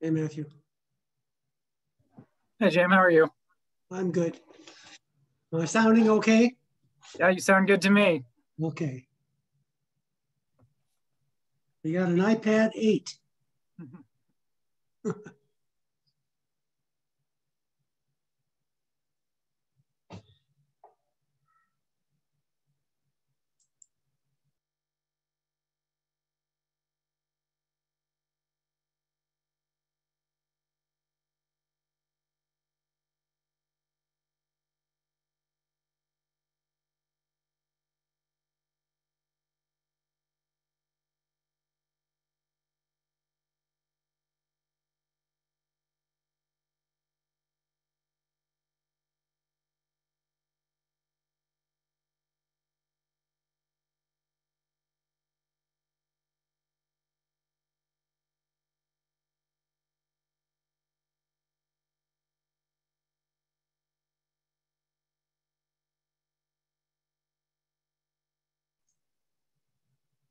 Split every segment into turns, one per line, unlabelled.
Hey, Matthew.
Hey, Jim, how are you?
I'm good. Am I sounding okay?
Yeah, you sound good to me.
Okay. You got an iPad 8.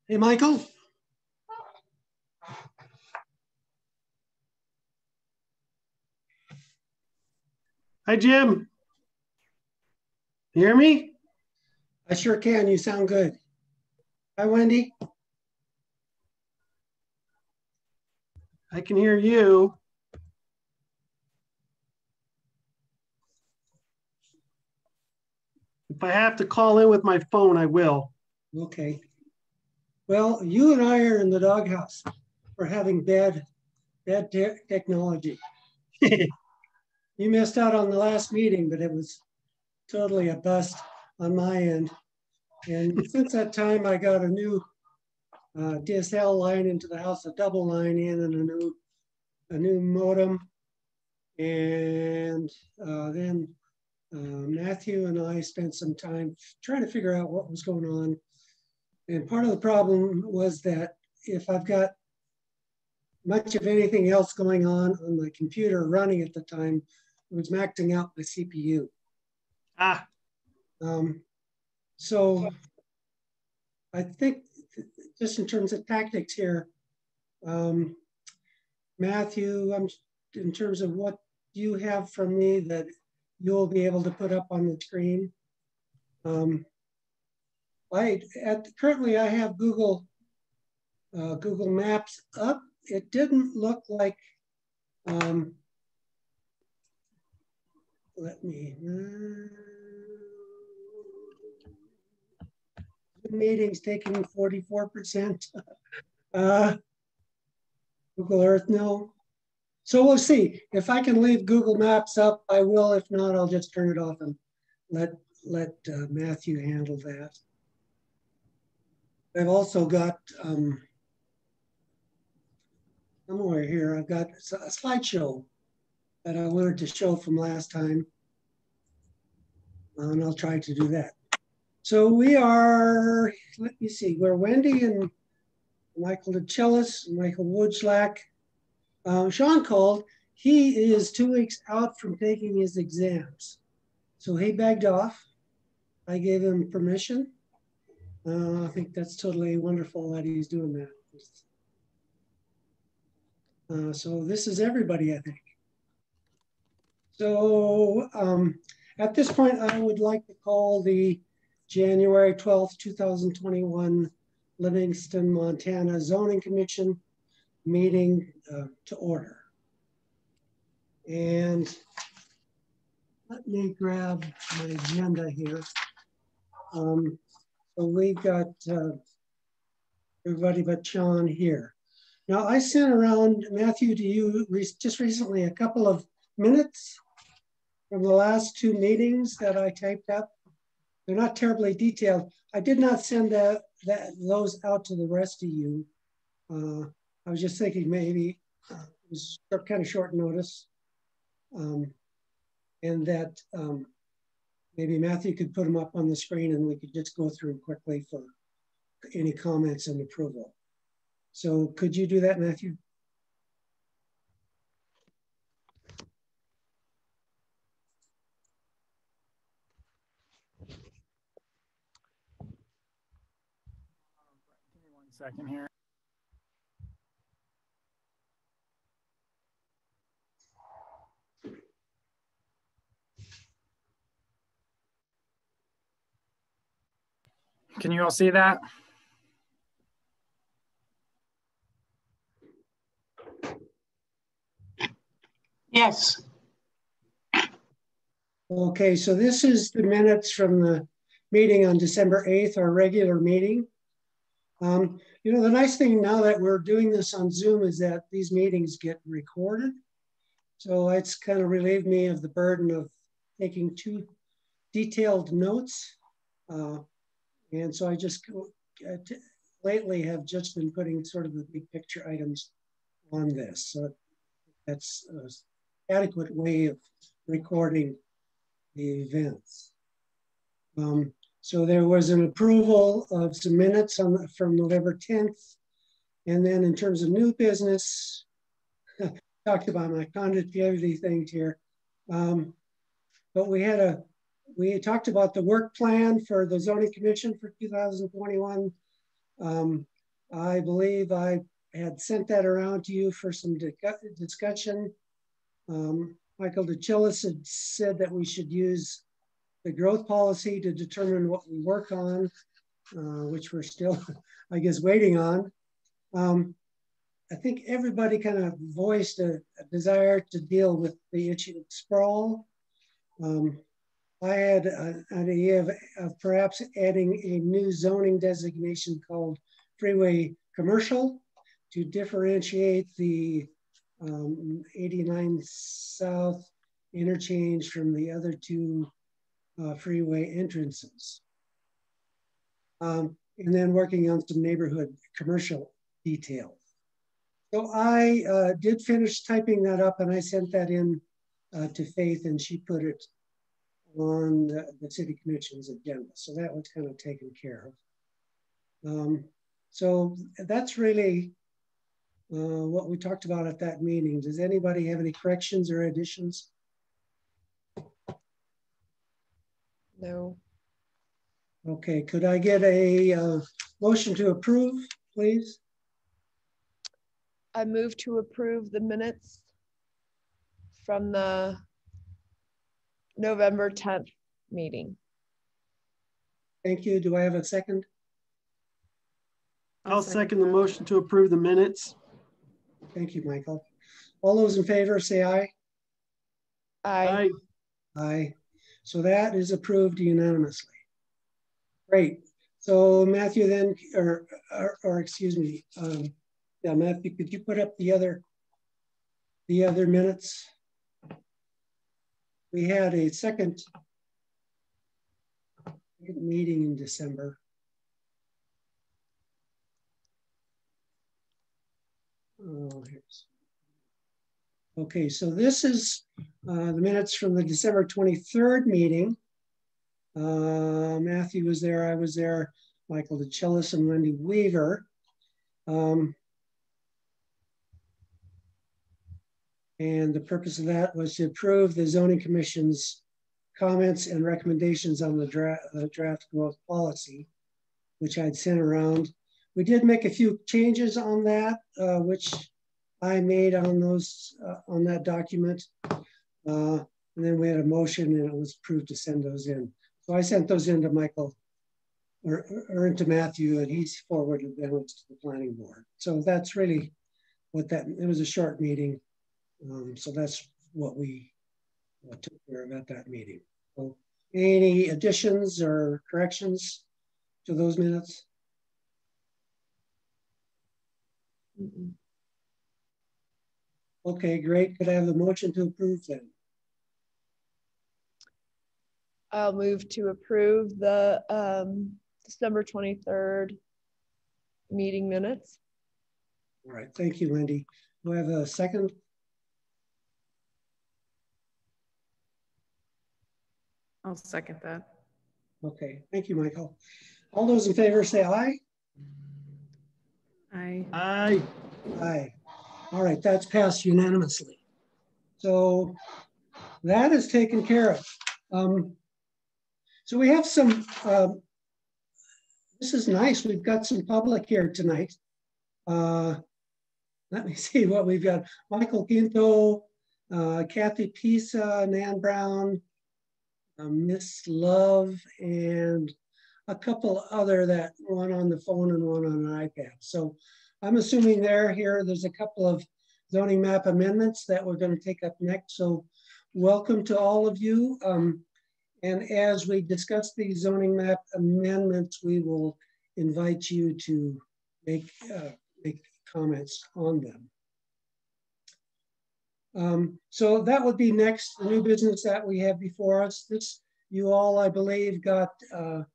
Hey, Michael. Hi, Jim. You hear me? I sure can. You sound good. Hi, Wendy. I can hear you. If I have to call in with my phone, I will. Okay. Well, you and I are in the doghouse for having bad technology. You missed out on the last meeting, but it was totally a bust on my end. And since that time, I got a new DSL line into the house, a double line in, and a new modem. And then Matthew and I spent some time trying to figure out what was going on. And part of the problem was that if I've got much of anything else going on my computer running at the time, it was maxing out my CPU. So I think just in terms of tactics here, Matthew, in terms of what you have from me that you'll be able to put up on the screen. Currently I have Google Maps up. It didn't look like, let me, the meeting's taking 44%. Google Earth, no. So we'll see. If I can leave Google Maps up, I will. If not, I'll just turn it off and let Matthew handle that. I've also got somewhere here, I've got a slideshow that I wanted to show from last time. And I'll try to do that. So we are, let me see, we're Wendy and Michael DeChellis, Michael Woodschlack. Sean called. He is 2 weeks out from taking his exams. So he begged off. I gave him permission. I think that's totally wonderful that he's doing that. So this is everybody, I think. So at this point, I would like to call the January 12th, 2021 Livingston, Montana Zoning Commission meeting to order. And let me grab my agenda here. So we've got everybody but Sean here. Now I sent around, Matthew, to you just recently a couple of minutes from the last two meetings that I typed up. They're not terribly detailed. I did not send those out to the rest of you. I was just thinking maybe it was kind of short notice, and that maybe Matthew could put them up on the screen and we could just go through quickly for any comments and approval. So could you do that, Matthew?
Give me 1 second here. Can you all see that?
Yes.
Okay, so this is the minutes from the meeting on December 8th, our regular meeting. You know, the nice thing now that we're doing this on Zoom is that these meetings get recorded. So it's kind of relieved me of the burden of taking too detailed notes. And so I just lately have just been putting sort of the big picture items on this. So that's an adequate way of recording the events. So there was an approval of some minutes from November 10th. And then in terms of new business, talked about my conductivity things here. But we talked about the work plan for the zoning commission for 2021. I believe I had sent that around to you for some discussion. Michael DeChillis had said that we should use the growth policy to determine what we work on, which we're still, I guess, waiting on. I think everybody kind of voiced a desire to deal with the issue of sprawl. I had an idea of perhaps adding a new zoning designation called freeway commercial to differentiate the 89 South interchange from the other two freeway entrances. And then working on some neighborhood commercial detail. So I did finish typing that up and I sent that in to Faith and she put it on the city commission's agenda. So that was kind of taken care of. So that's really what we talked about at that meeting. Does anybody have any corrections or additions?
No.
Okay, could I get a motion to approve, please?
I move to approve the minutes from the November 10th meeting.
Thank you. Do I have a second?
I'll second the motion to approve the minutes.
Thank you, Michael. All those in favor say aye.
Aye.
Aye. So that is approved unanimously. Great. So Matthew then, or excuse me, yeah, Matthew, could you put up the other minutes? We had a second meeting in December. Oh, here's. Okay, so this is the minutes from the December 23rd meeting. Matthew was there, I was there, Michael DeChillis and Wendy Weaver. And the purpose of that was to approve the zoning commission's comments and recommendations on the draft growth policy, which I'd sent around. We did make a few changes on that, which I made on those on that document. And then we had a motion and it was approved to send those in. So I sent those in to Michael or into Matthew and he's forwarded them to the planning board. So that's really what that, it was a short meeting. So that's what we took care of at that meeting. So any additions or corrections to those minutes?
Mm-mm.
Okay, great. Could I have a motion to approve then?
I'll move to approve the December 23rd meeting minutes.
All right, thank you, Wendy. Do I have a second?
I'll second that.
Okay, thank you, Michael. All those in favor say aye.
Aye.
Aye.
Aye. All right, that's passed unanimously. So that is taken care of. So we have some, this is nice. We've got some public here tonight. Let me see what we've got. Michael Quinto, Kathy Pisa, Nan Brown, Miss Love, and a couple other that one on the phone and one on an iPad. So I'm assuming they're here. There's a couple of zoning map amendments that we're going to take up next. So welcome to all of you. And as we discuss these zoning map amendments, we will invite you to make comments on them. So that would be next, the new business that we have before us. This, you all, I believe, got the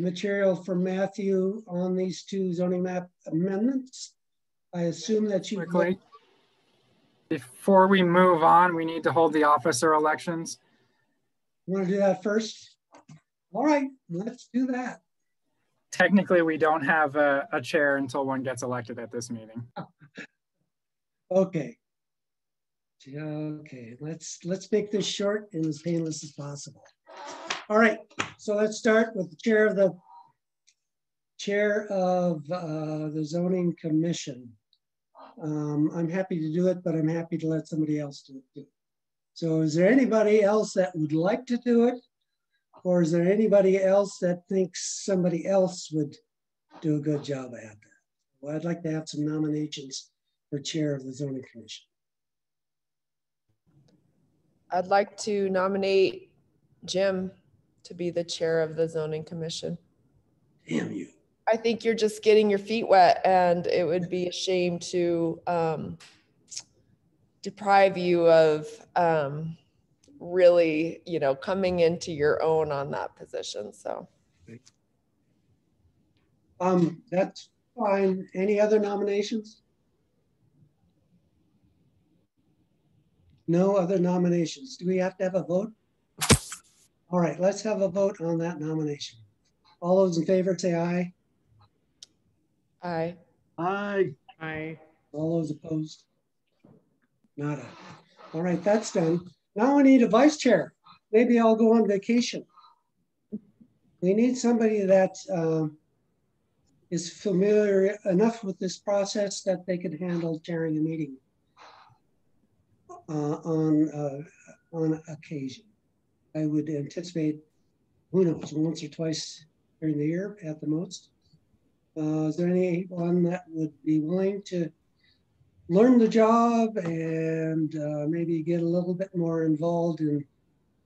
material from Matthew on these two zoning map amendments. I assume that you—
Quickly, before we move on, we need to hold the officer elections.
Want to do that first? All right, let's do that.
Technically, we don't have a chair until one gets elected at this meeting.
Okay. Okay, let's make this short and as painless as possible. All right, so let's start with the chair of the zoning commission. I'm happy to do it, but I'm happy to let somebody else do it too. So is there anybody else that would like to do it? Or is there anybody else that thinks somebody else would do a good job at that? Well, I'd like to have some nominations for chair of the zoning commission.
I'd like to nominate Jim to be the chair of the zoning commission.
Damn you.
I think you're just getting your feet wet, and it would be a shame to deprive you of really, you know, coming into your own on that position. So
that's fine. Any other nominations? No other nominations. Do we have to have a vote? All right, let's have a vote on that nomination. All those in favor say aye.
aye.
Aye.
Aye.
All those opposed? Nada. All right, that's done. Now we need a vice chair. Maybe I'll go on vacation. We need somebody that is familiar enough with this process that they could handle chairing a meeting on occasion. I would anticipate, who knows, once or twice during the year at the most. Is there anyone that would be willing to learn the job and maybe get a little bit more involved in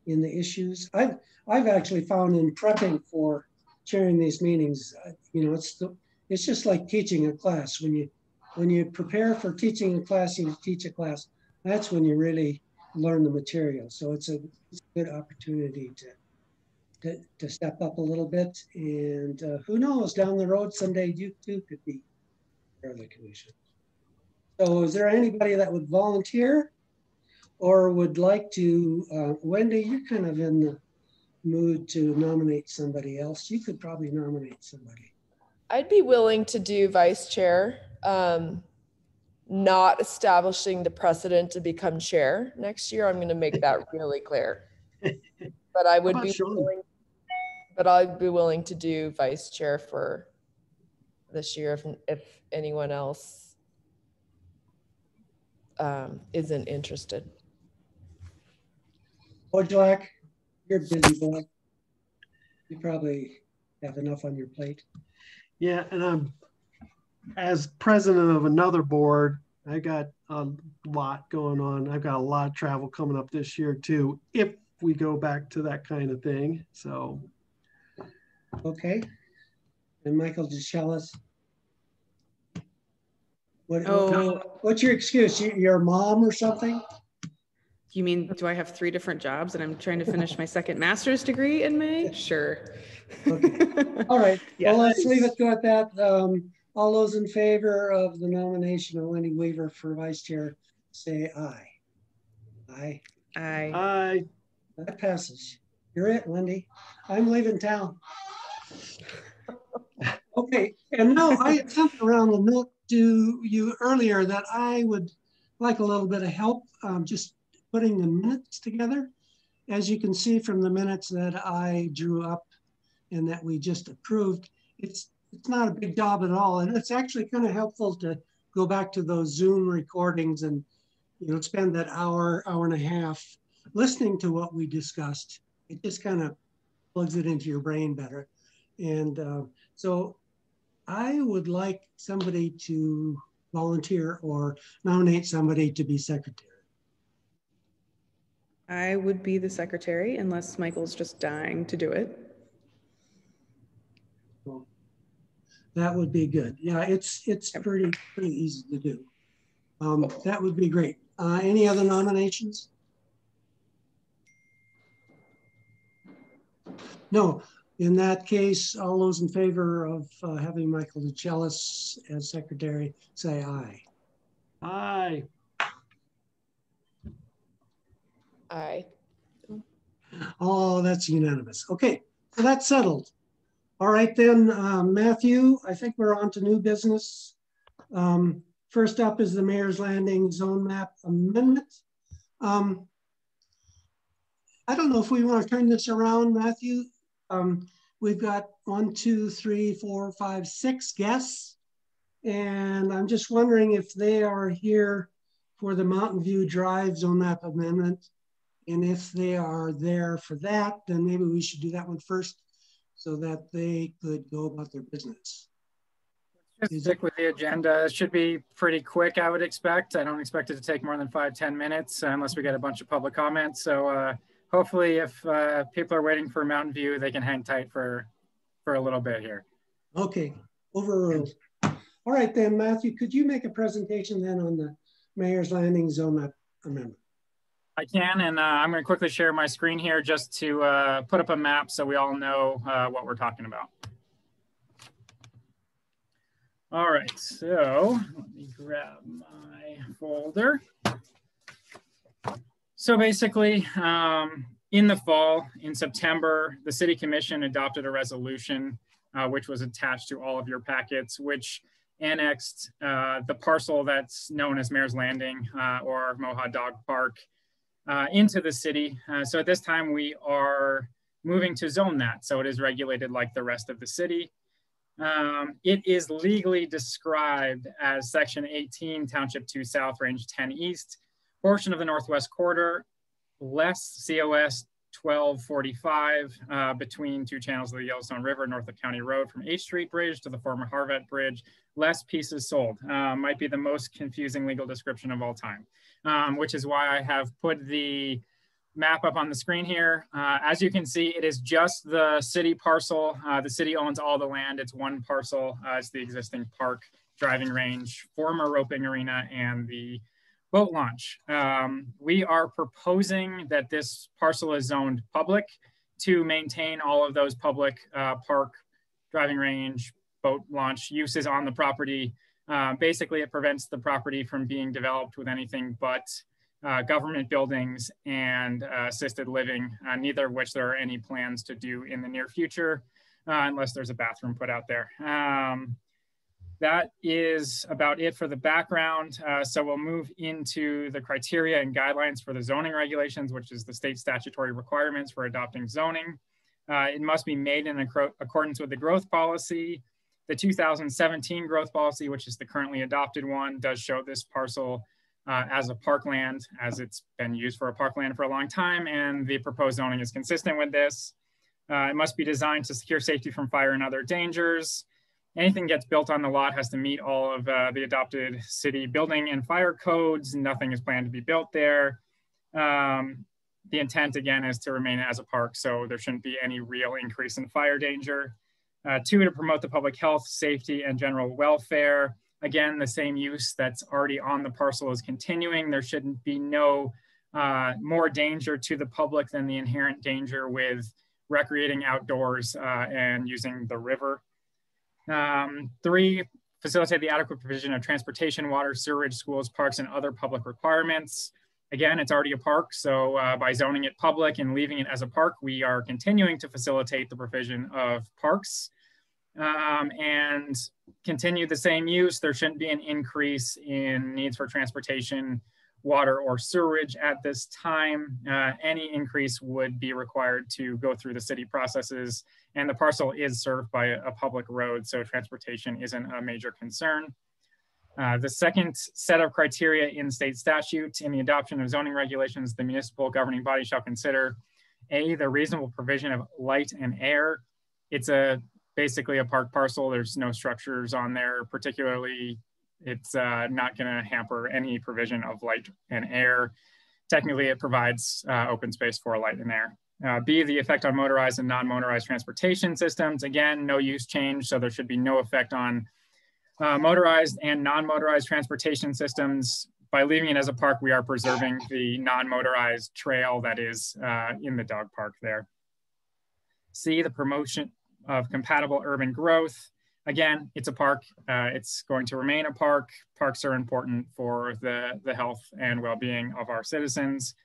the issues? I've actually found in prepping for chairing these meetings, you know, it's just like teaching a class. When you prepare for teaching a class, you teach a class. That's when you really learn the material. So it's a good opportunity to step up a little bit. And who knows, down the road someday you too could be part of the commission. So is there anybody that would volunteer or would like to, Wendy, you're kind of in the mood to nominate somebody else. You could probably nominate somebody.
I'd be willing to do vice chair, not establishing the precedent to become chair next year. I'm going to make that really clear. But I would be willing, but I'd be willing to do vice chair for this year if anyone else isn't interested.
Wojciech, you're busy boy. You probably have enough on your plate.
Yeah, and I'm, as president of another board, I got a lot going on. I've got a lot of travel coming up this year too, if we go back to that kind of thing. So.
Okay. And Michael, just tell us. What's your excuse? Your mom or something?
You mean, do I have 3 different jobs and I'm trying to finish my second master's degree in May? Sure.
Okay. All right.
Yes.
Well, let's leave it go at that. All those in favor of the nomination of Wendy Weaver for vice chair, say aye. Aye.
Aye.
Aye.
That passes. You're it, Wendy. I'm leaving town. Okay. And now I sent around a note to you earlier that I would like a little bit of help just putting the minutes together. As you can see from the minutes that I drew up and that we just approved, it's not a big job at all. And it's actually kind of helpful to go back to those Zoom recordings and, you know, spend that hour and a half listening to what we discussed. It just kind of plugs it into your brain better. And so I would like somebody to volunteer or nominate somebody to be secretary.
I would be the secretary unless Michael's just dying to do it.
So that would be good. Yeah, it's pretty easy to do. That would be great. Any other nominations? No. In that case, all those in favor of having Michael DeChellis as secretary, say aye.
Aye.
Aye.
Oh, that's unanimous. Okay, so that's settled. All right then, Matthew, I think we're on to new business. First up is the Mayor's Landing Zone Map Amendment. I don't know if we want to turn this around, Matthew. We've got 1, 2, 3, 4, 5, 6 guests. And I'm just wondering if they are here for the Mountain View Drive Zone Map Amendment. And if they are there for that, then maybe we should do that one first so that they could go about their business.
Just stick with the agenda. It should be pretty quick, I would expect. I don't expect it to take more than 5-10 minutes unless we get a bunch of public comments. So hopefully if people are waiting for Mountain View, they can hang tight for a little bit here.
Okay, overruled. All right then, Matthew, could you make a presentation then on the Mayor's Landing Zone Map Amendment?
I can, and I'm going to quickly share my screen here just to put up a map so we all know what we're talking about. All right, so let me grab my folder. So basically, in the fall, in September, the City Commission adopted a resolution which was attached to all of your packets, which annexed the parcel that's known as Mayor's Landing or Moha Dog Park into the city. So at this time, we are moving to zone that. So it is regulated like the rest of the city. It is legally described as Section 18, Township 2 South, Range 10 East, portion of the Northwest Quarter, less COS 1245 between two channels of the Yellowstone River, north of County Road from H Street Bridge to the former Harvett Bridge, less pieces sold. Might be the most confusing legal description of all time, which is why I have put the map up on the screen here. As you can see, it is just the city parcel. The city owns all the land. It's one parcel. It's the existing park, driving range, former roping arena, and the boat launch. We are proposing that this parcel is zoned public to maintain all of those public park, driving range, boat launch uses on the property. Basically, it prevents the property from being developed with anything but government buildings and assisted living, neither of which there are any plans to do in the near future, unless there's a bathroom put out there. That is about it for the background. So we'll move into the criteria and guidelines for the zoning regulations, which is the state statutory requirements for adopting zoning. It must be made in accordance with the growth policy. The 2017 growth policy, which is the currently adopted one, does show this parcel as a parkland, as it's been used for a parkland for a long time, and the proposed zoning is consistent with this. It must be designed to secure safety from fire and other dangers. Anything gets built on the lot has to meet all of the adopted city building and fire codes. Nothing is planned to be built there. The intent, again, is to remain as a park, so there shouldn't be any real increase in fire danger. 2, to promote the public health, safety, and general welfare. Again, the same use that's already on the parcel is continuing. There shouldn't be no more danger to the public than the inherent danger with recreating outdoors and using the river. 3, facilitate the adequate provision of transportation, water, sewerage, schools, parks, and other public requirements. Again, it's already a park, so by zoning it public and leaving it as a park, we are continuing to facilitate the provision of parks and continue the same use. There shouldn't be an increase in needs for transportation, water, or sewerage at this time. Any increase would be required to go through the city processes, and the parcel is served by a public road, so transportation isn't a major concern. The second set of criteria in state statute: in the adoption of zoning regulations, the municipal governing body shall consider A, the reasonable provision of light and air. It's a basically a park parcel. There's no structures on there. Particularly, it's not going to hamper any provision of light and air. Technically, it provides open space for light and air. B, the effect on motorized and non-motorized transportation systems. Again, no use change, so there should be no effect on motorized and non-motorized transportation systems. By leaving it as a park, we are preserving the non-motorized trail that is in the dog park there. C, the promotion of compatible urban growth. Again, it's a park. It's going to remain a park. Parks are important for the health and well-being of our citizens.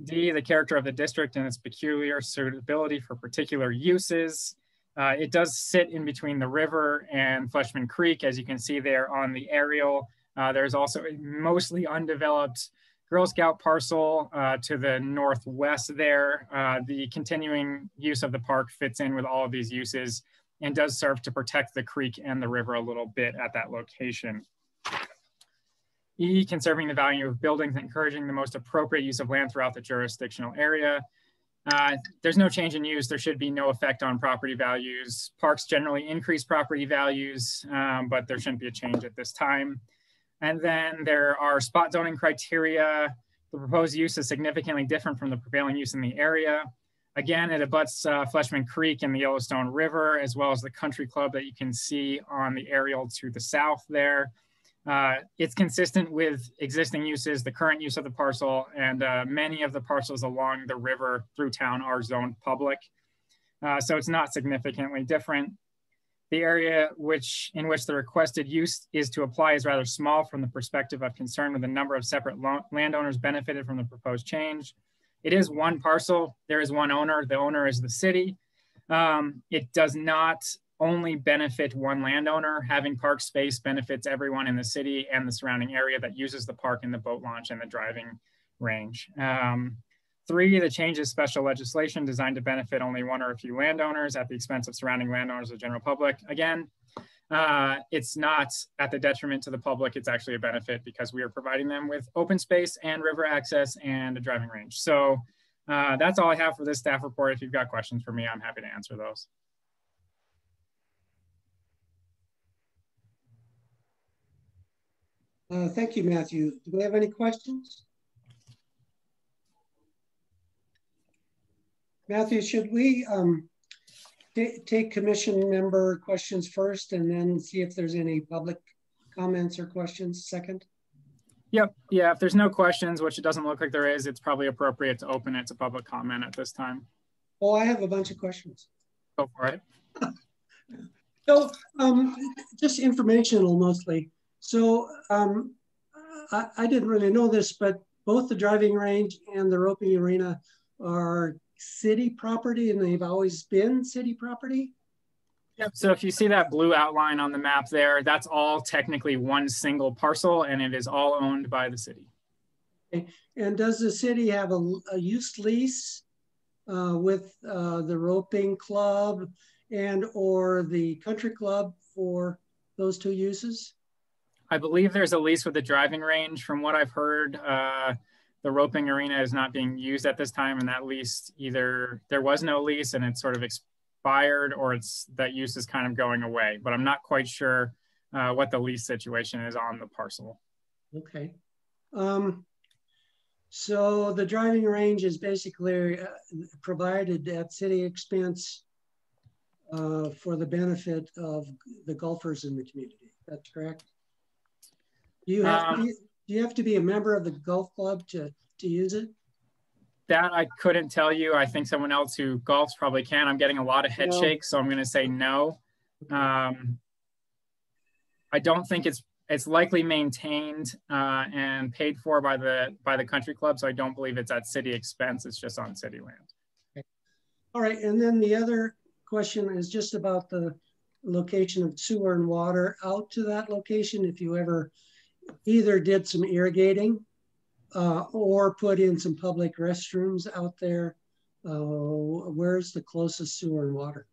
D, the character of the district and its peculiar suitability for particular uses. It does sit in between the river and Fleshman Creek, as you can see there on the aerial. There's also a mostly undeveloped Girl Scout parcel to the northwest there. The continuing use of the park fits in with all of these uses and does serve to protect the creek and the river a little bit at that location. E, conserving the value of buildings and encouraging the most appropriate use of land throughout the jurisdictional area. There's no change in use. There should be no effect on property values. Parks generally increase property values, but there shouldn't be a change at this time. And then there are spot zoning criteria. The proposed use is significantly different from the prevailing use in the area. Again, it abuts Fleshman Creek and the Yellowstone River, as well as the country club that you can see on the aerial to the south there. It's consistent with existing uses, the current use of the parcel, and many of the parcels along the river through town are zoned public. So it's not significantly different. The area in which the requested use is to apply is rather small from the perspective of concern with the number of separate landowners benefited from the proposed change. It is one parcel. There is one owner. The owner is the city. It does not only benefit one landowner. Having park space benefits everyone in the city and the surrounding area that uses the park and the boat launch and the driving range. 3, the change is special legislation designed to benefit only one or a few landowners at the expense of surrounding landowners or general public. Again, it's not at the detriment to the public. It's actually a benefit because we are providing them with open space and river access and a driving range. So that's all I have for this staff report. If you've got questions for me, I'm happy to answer those.
Thank you, Matthew. Do we have any questions? Matthew, should we take commission member questions first and then see if there's any public comments or questions second?
Yep. Yeah, if there's no questions, which it doesn't look like there is, it's probably appropriate to open it to public comment at this time.
Oh, I have a bunch of questions.
Go for it.
So just informational mostly. So I didn't really know this, but both the driving range and the roping arena are city property, and they've always been city property?
Yep. So if you see that blue outline on the map there, that's all technically one single parcel, and it is all owned by the city.
Okay. And does the city have a use lease with the roping club and or the country club for those two uses?
I believe there's a lease with the driving range. From what I've heard, the roping arena is not being used at this time, and that lease, either there was no lease and it's sort of expired, or that use is kind of going away. But I'm not quite sure what the lease situation is on the parcel.
Okay. So the driving range is basically provided at city expense for the benefit of the golfers in the community. That's correct? Do you have to be a member of the golf club to use it?
That I couldn't tell you. I think someone else who golfs probably can. I'm getting a lot of head shakes, so I'm going to say no. I don't think it's likely maintained and paid for by the country club, so I don't believe it's at city expense. It's just on city land.
Okay. All right, and then the other question is just about the location of sewer and water out to that location. If you ever either did some irrigating or put in some public restrooms out there, where's the closest sewer and water?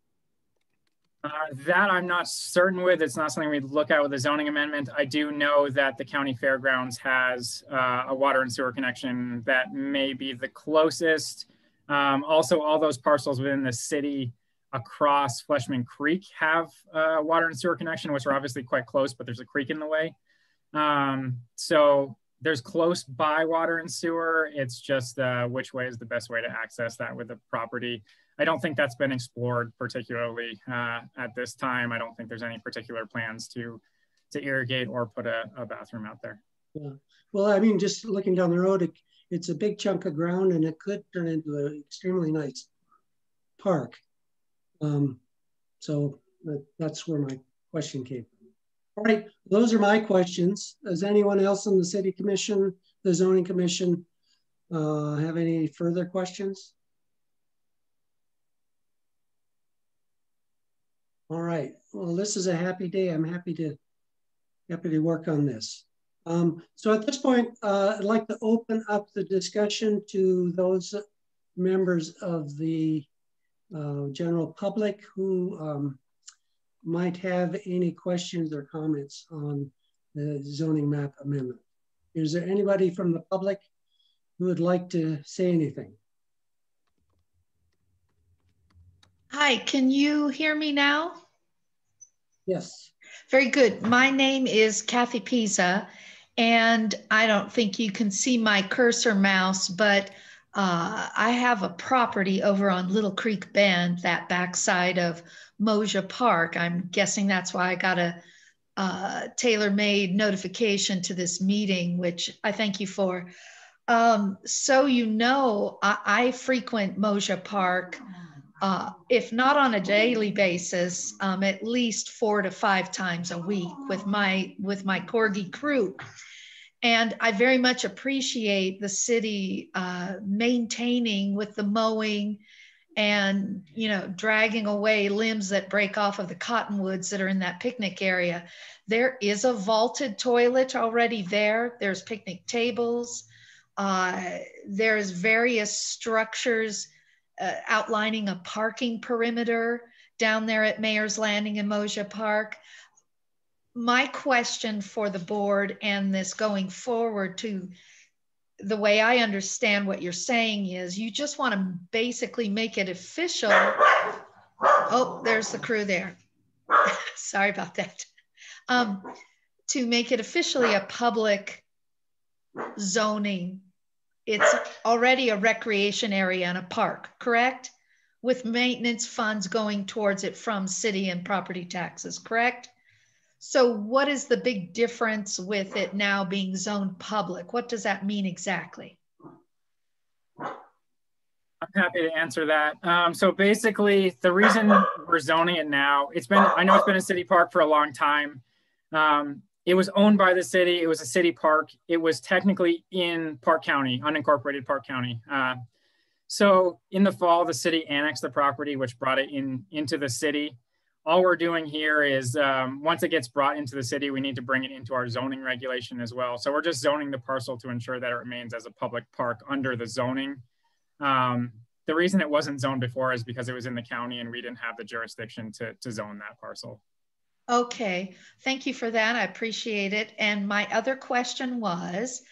That I'm not certain with. It's not something we'd look at with a zoning amendment. I do know that the county fairgrounds has a water and sewer connection that may be the closest. Also, all those parcels within the city across Fleshman Creek have water and sewer connection, which are obviously quite close, but there's a creek in the way. So there's close by water and sewer. It's just which way is the best way to access that with the property. I don't think that's been explored particularly at this time. I don't think there's any particular plans to irrigate or put a bathroom out there.
Yeah. Well, I mean, just looking down the road, it's a big chunk of ground and it could turn into an extremely nice park. So that's where my question came from. All right, those are my questions. Does anyone else on the City Commission, the Zoning Commission, have any further questions? All right, well, this is a happy day. I'm happy to work on this. So at this point, I'd like to open up the discussion to those members of the general public who might have any questions or comments on the zoning map amendment. Is there anybody from the public who would like to say anything?
Hi, can you hear me now?
Yes.
Very good. My name is Kathy Pisa, and I don't think you can see my cursor mouse, but I have a property over on Little Creek Bend, that backside of Mosher Park. I'm guessing that's why I got a tailor-made notification to this meeting, which I thank you for. So you know, I frequent Mosher Park, if not on a daily basis, at least 4 to 5 times a week with my Corgi crew. And I very much appreciate the city maintaining with the mowing and, you know, dragging away limbs that break off of the cottonwoods that are in that picnic area. There is a vaulted toilet already there. There's picnic tables. There's various structures outlining a parking perimeter down there at Mayor's Landing in Mosher Park. My question for the board and this going forward, to the way I understand what you're saying, is you just want to basically make it official. Oh, there's the crew there. Sorry about that. To make it officially a public zoning. It's already a recreation area and a park, correct? With maintenance funds going towards it from city and property taxes, correct? So what is the big difference with it now being zoned public? What does that mean exactly?
I'm happy to answer that. So basically, the reason we're zoning it now, I know it's been a city park for a long time. It was owned by the city. It was a city park. It was technically in Park County, unincorporated Park County. So in the fall, the city annexed the property, which brought it into the city. All we're doing here is once it gets brought into the city, we need to bring it into our zoning regulation as well. So we're just zoning the parcel to ensure that it remains as a public park under the zoning. The reason it wasn't zoned before is because it was in the county and we didn't have the jurisdiction to zone that parcel.
Okay, thank you for that. I appreciate it. And my other question was,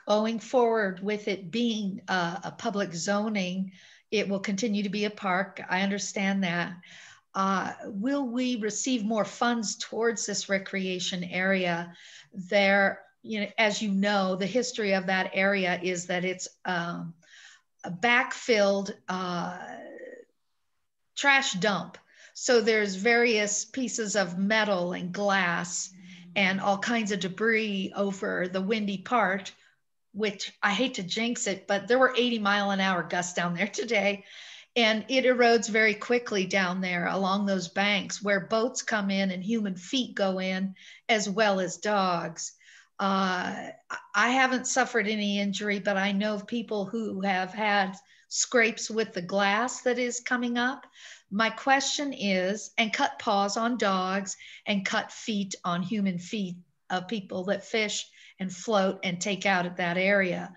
going forward with it being a public zoning, it will continue to be a park. I understand that. Will we receive more funds towards this recreation area? There, you know, as you know, the history of that area is that it's a backfilled trash dump. So there's various pieces of metal and glass and all kinds of debris over the windy part, which I hate to jinx it, but there were 80-mile-an-hour gusts down there today. And it erodes very quickly down there along those banks where boats come in and human feet go in, as well as dogs. I haven't suffered any injury, but I know of people who have had scrapes with the glass that is coming up. My question is, and cut paws on dogs and cut feet on human feet of people that fish and float and take out at that area.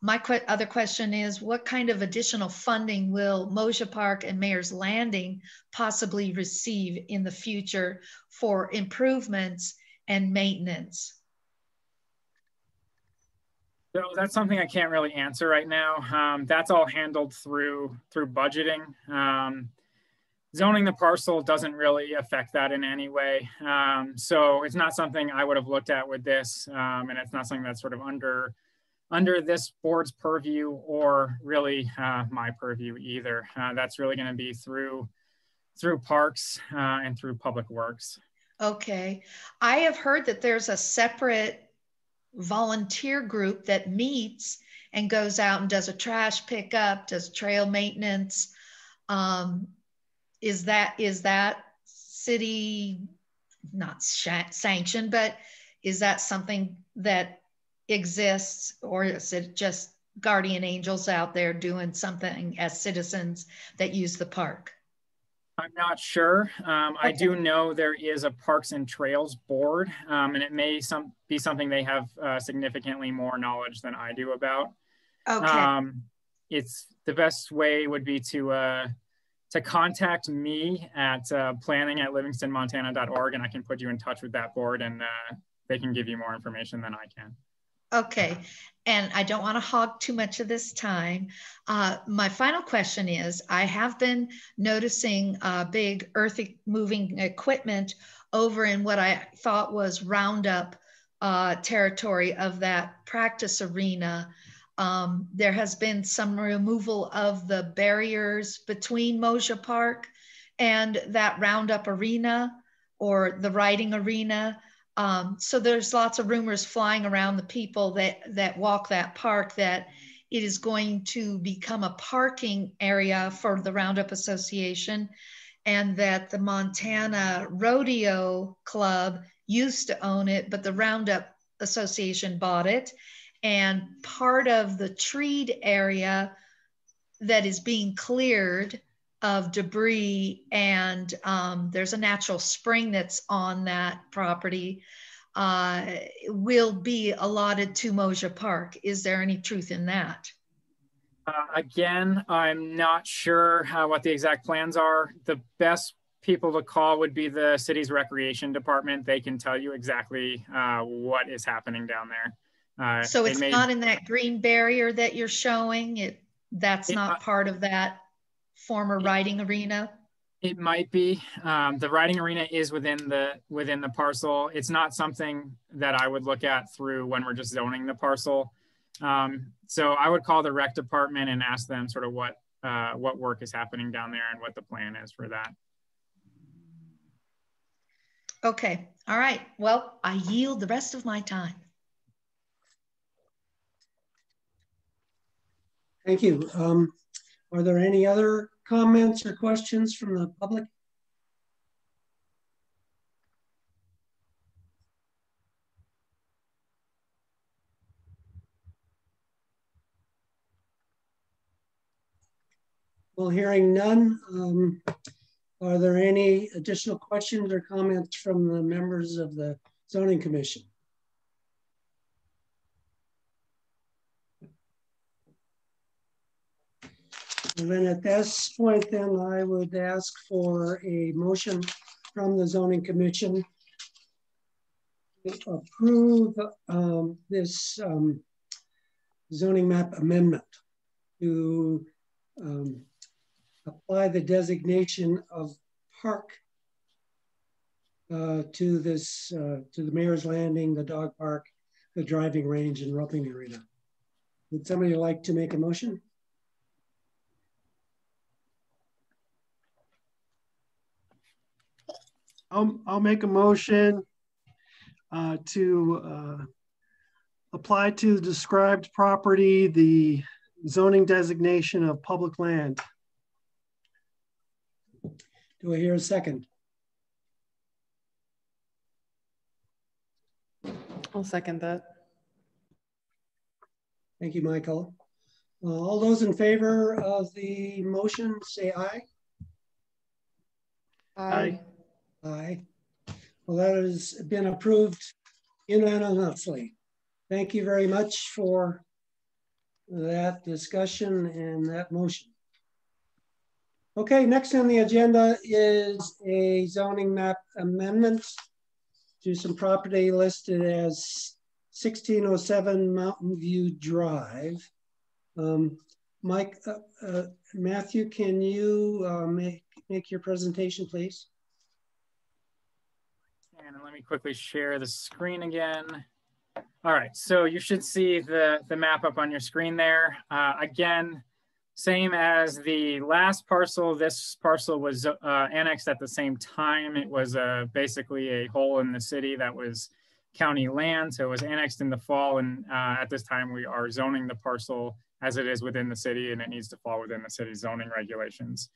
My other question is, what kind of additional funding will Mosher Park and Mayor's Landing possibly receive in the future for improvements and maintenance?
So that's something I can't really answer right now. That's all handled through budgeting. zoning the parcel doesn't really affect that in any way. So it's not something I would have looked at with this, and it's not something that's sort of under this board's purview or really my purview either. That's really going to be through parks and through public works.
Okay. I have heard that there's a separate volunteer group that meets and goes out and does a trash pickup, does trail maintenance. Is that city not sanctioned, but is that something that exists, or is it just guardian angels out there doing something as citizens that use the park?
I'm not sure. Okay. I do know there is a Parks and Trails board, and it may be something they have significantly more knowledge than I do about.
Okay.
It's the best way would be to contact me at planning@livingstonmontana.org, and I can put you in touch with that board, and they can give you more information than I can.
Okay, and I don't want to hog too much of this time. My final question is, I have been noticing big earth moving equipment over in what I thought was Roundup territory of that practice arena. There has been some removal of the barriers between Mosher Park and that Roundup arena or the riding arena. So there's lots of rumors flying around the people that walk that park that it is going to become a parking area for the Roundup Association, and that the Montana Rodeo Club used to own it, but the Roundup Association bought it. And part of the treed area that is being cleared of debris, and there's a natural spring that's on that property, will be allotted to Mosher Park. Is there any truth in that?
Again, I'm not sure what the exact plans are. The best people to call would be the city's recreation department. They can tell you exactly what is happening down there.
So it's not in that green barrier that you're showing? That's not part of that former riding arena?
It might be. The riding arena is within the parcel. It's not something that I would look at through when we're just zoning the parcel. So I would call the rec department and ask them sort of what work is happening down there and what the plan is for that.
Okay. All right. Well, I yield the rest of my time.
Thank you. Are there any other comments or questions from the public? Well, hearing none, are there any additional questions or comments from the members of the Zoning Commission? And then at this point, then I would ask for a motion from the Zoning Commission to approve this zoning map amendment to apply the designation of park to the Mayor's Landing, the dog park, the driving range, and roping arena. Would somebody like to make a motion?
I'll make a motion to apply to the described property the zoning designation of public land.
Do I hear a second?
I'll second that.
Thank you, Michael. All those in favor of the motion, say aye.
Aye.
Aye. Well, that has been approved unanimously. Thank you very much for that discussion and that motion. Okay, next on the agenda is a zoning map amendment to some property listed as 1607 Mountain View Drive. Matthew, can you make your presentation, please.
And let me quickly share the screen again. All right, so you should see the map up on your screen there. Again, same as the last parcel, this parcel was annexed at the same time. It was basically a hole in the city that was county land. So it was annexed in the fall, and at this time we are zoning the parcel as it is within the city, and it needs to fall within the city's zoning regulations.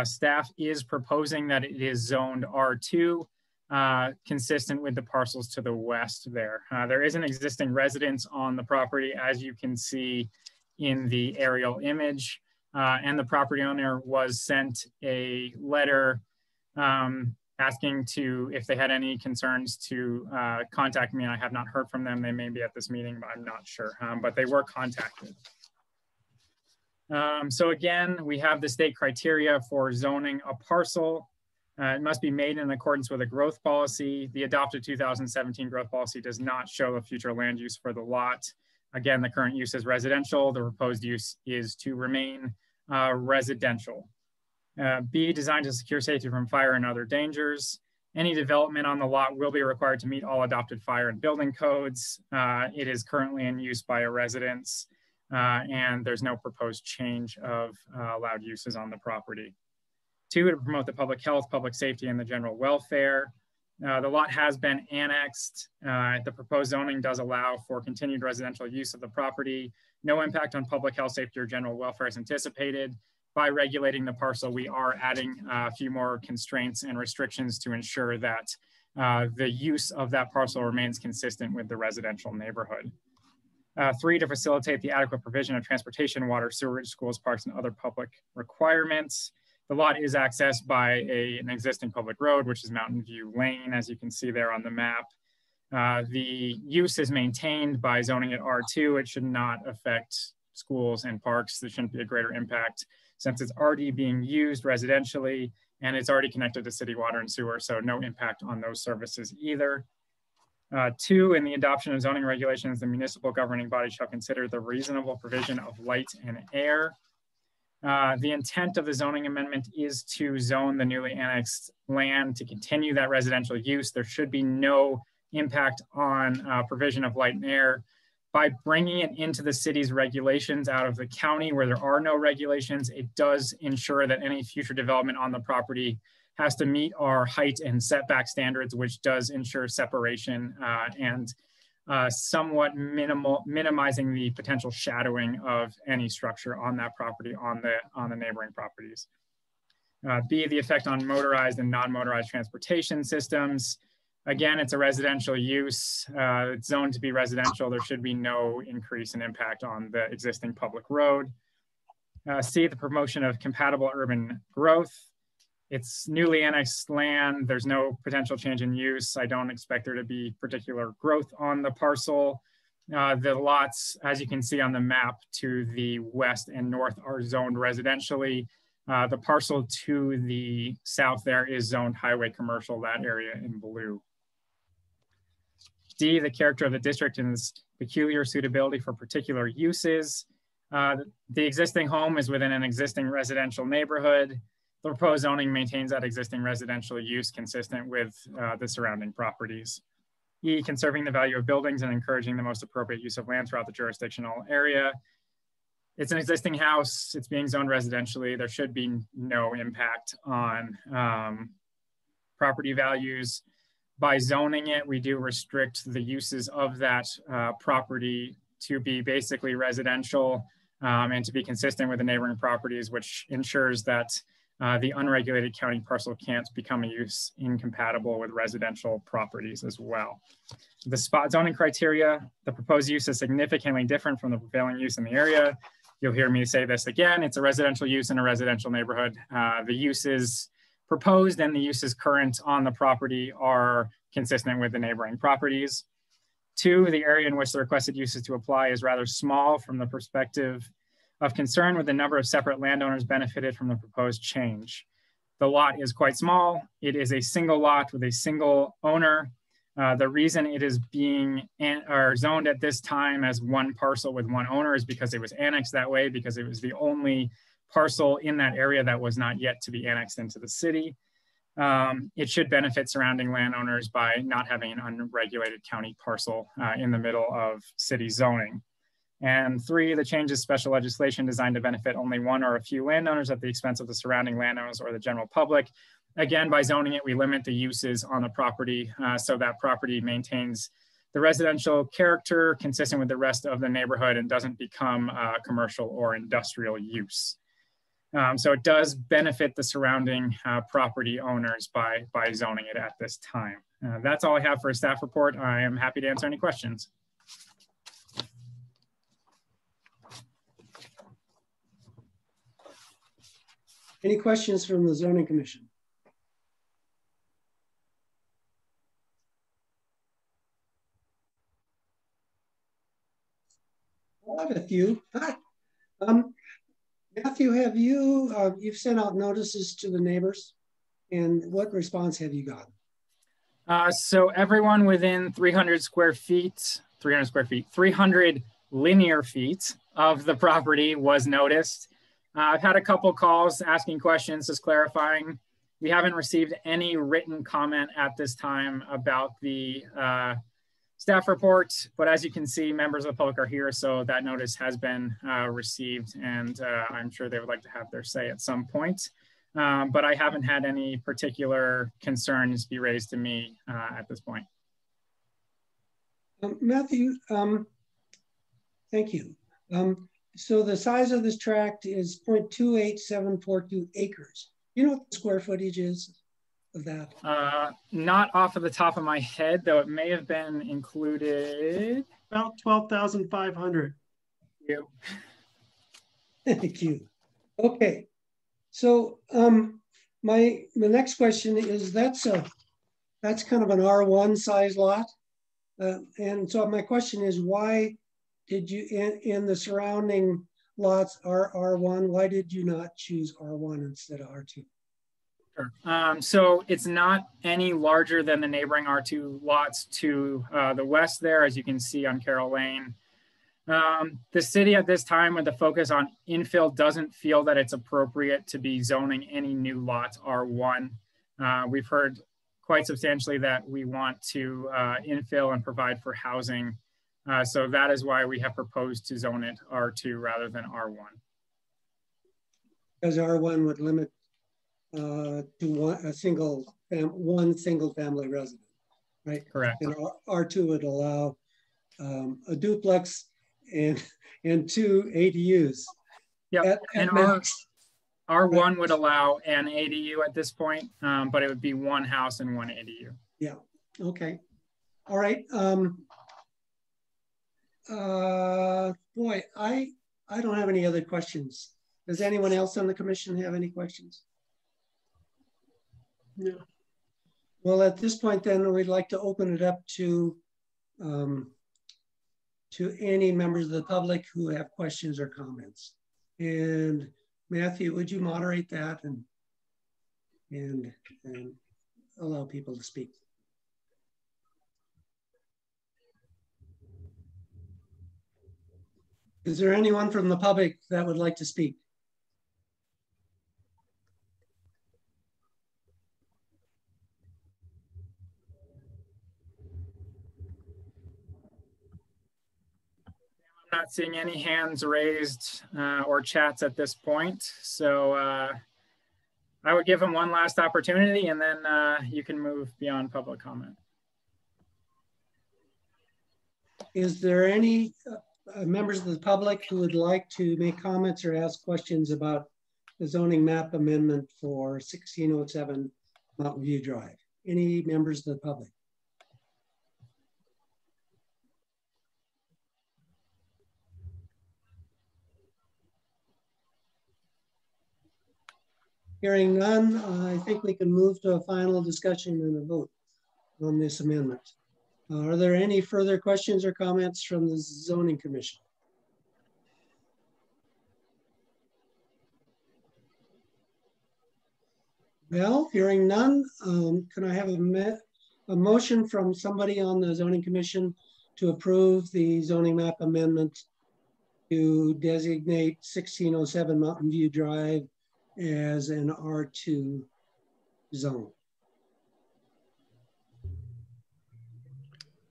Staff is proposing that it is zoned R2, consistent with the parcels to the west there. There is an existing residence on the property, as you can see in the aerial image, and the property owner was sent a letter asking if they had any concerns to contact me. I have not heard from them. They may be at this meeting, but I'm not sure, but they were contacted. So again, we have the state criteria for zoning a parcel. It must be made in accordance with a growth policy. The adopted 2017 growth policy does not show a future land use for the lot. Again, the current use is residential. The proposed use is to remain residential. B, designed to secure safety from fire and other dangers. Any development on the lot will be required to meet all adopted fire and building codes. It is currently in use by a residence, and there's no proposed change of allowed uses on the property. 2, to promote the public health, public safety, and the general welfare. The lot has been annexed. The proposed zoning does allow for continued residential use of the property. No impact on public health, safety, or general welfare is anticipated. By regulating the parcel, we are adding a few more constraints and restrictions to ensure that the use of that parcel remains consistent with the residential neighborhood. 3, to facilitate the adequate provision of transportation, water, sewage, schools, parks, and other public requirements. The lot is accessed by an existing public road, which is Mountain View Lane, as you can see there on the map. The use is maintained by zoning at R2. It should not affect schools and parks. There shouldn't be a greater impact since it's already being used residentially and it's already connected to city water and sewer, so no impact on those services either. 2, in the adoption of zoning regulations, the municipal governing body shall consider the reasonable provision of light and air. The intent of the zoning amendment is to zone the newly annexed land to continue that residential use. There should be no impact on provision of light and air. By bringing it into the city's regulations out of the county where there are no regulations, it does ensure that any future development on the property has to meet our height and setback standards, which does ensure separation and somewhat minimizing the potential shadowing of any structure on that property on the neighboring properties. B, the effect on motorized and non-motorized transportation systems. Again, it's a residential use. It's zoned to be residential. There should be no increase in impact on the existing public road. C, the promotion of compatible urban growth. It's newly annexed land. There's no potential change in use. I don't expect there to be particular growth on the parcel. The lots, as you can see on the map, to the west and north are zoned residentially. The parcel to the south there is zoned highway commercial, that area in blue. D, the character of the district and its peculiar suitability for particular uses. The existing home is within an existing residential neighborhood. The proposed zoning maintains that existing residential use consistent with the surrounding properties. E, conserving the value of buildings and encouraging the most appropriate use of land throughout the jurisdictional area. It's an existing house. It's being zoned residentially. There should be no impact on property values. By zoning it, we do restrict the uses of that property to be basically residential and to be consistent with the neighboring properties, which ensures that the unregulated county parcel can't become a use incompatible with residential properties as well. The spot zoning criteria, the proposed use is significantly different from the prevailing use in the area. You'll hear me say this again, it's a residential use in a residential neighborhood. The uses proposed and the uses current on the property are consistent with the neighboring properties. 2, the area in which the requested uses to apply is rather small from the perspective of concern with the number of separate landowners benefited from the proposed change. The lot is quite small. It is a single lot with a single owner. The reason it is being zoned at this time as one parcel with one owner is because it was annexed that way, because it was the only parcel in that area that was not yet to be annexed into the city. It should benefit surrounding landowners by not having an unregulated county parcel in the middle of city zoning. And 3, the change is special legislation designed to benefit only one or a few landowners at the expense of the surrounding landowners or the general public. Again, by zoning it, we limit the uses on the property so that property maintains the residential character consistent with the rest of the neighborhood and doesn't become commercial or industrial use. So it does benefit the surrounding property owners by zoning it at this time. That's all I have for a staff report. I am happy to answer any questions.
Any questions from the Zoning Commission? I have a few. Matthew, have you, you've sent out notices to the neighbors, and what response have you gotten?
So everyone within 300 linear feet of the property was noticed. I've had a couple calls asking questions, just clarifying. We haven't received any written comment at this time about the staff report, but as you can see, members of the public are here, so that notice has been received, and I'm sure they would like to have their say at some point. But I haven't had any particular concerns be raised to me at this point.
Matthew, thank you. So the size of this tract is 0.28742 acres. You know what the square footage is of that?
Not off of the top of my head, though it may have been included.
About 12,500.
Thank you. Okay. So my next question is that's kind of an R1 size lot. And so my question is, why did you, in the surrounding lots are R1, why did you not choose R1 instead of R2?
Sure. So it's not any larger than the neighboring R2 lots to the west there, as you can see on Carroll Lane. The city at this time, with the focus on infill, doesn't feel that it's appropriate to be zoning any new lots R1. We've heard quite substantially that we want to infill and provide for housing. So that is why we have proposed to zone it R2 rather than R1.
Because R1 would limit to one single family resident, right?
Correct.
And R2 would allow a duplex and 2 ADUs.
Yeah, and
max.
R1 would allow an ADU at this point, but it would be one house and one ADU.
Yeah. Okay. All right. Boy, I don't have any other questions. Does anyone else on the commission have any questions? No. Well, at this point, then we'd like to open it up to any members of the public who have questions or comments. And Matthew, would you moderate that and allow people to speak? Is there anyone from the public that would like to speak? I'm
not seeing any hands raised or chats at this point. So I would give them one last opportunity, and then you can move beyond public comment. Is there any members of the public who would like to make comments or ask questions about the zoning map amendment for 1607 Mountain View Drive? Any members of the public? Hearing none, I think we can move to a final discussion and a vote on this amendment. Are there any further questions or comments from the Zoning Commission? Well, hearing none, can I have a motion from somebody on the Zoning Commission to approve the zoning map amendment
to designate 1607 Mountain View Drive as an R2 zone.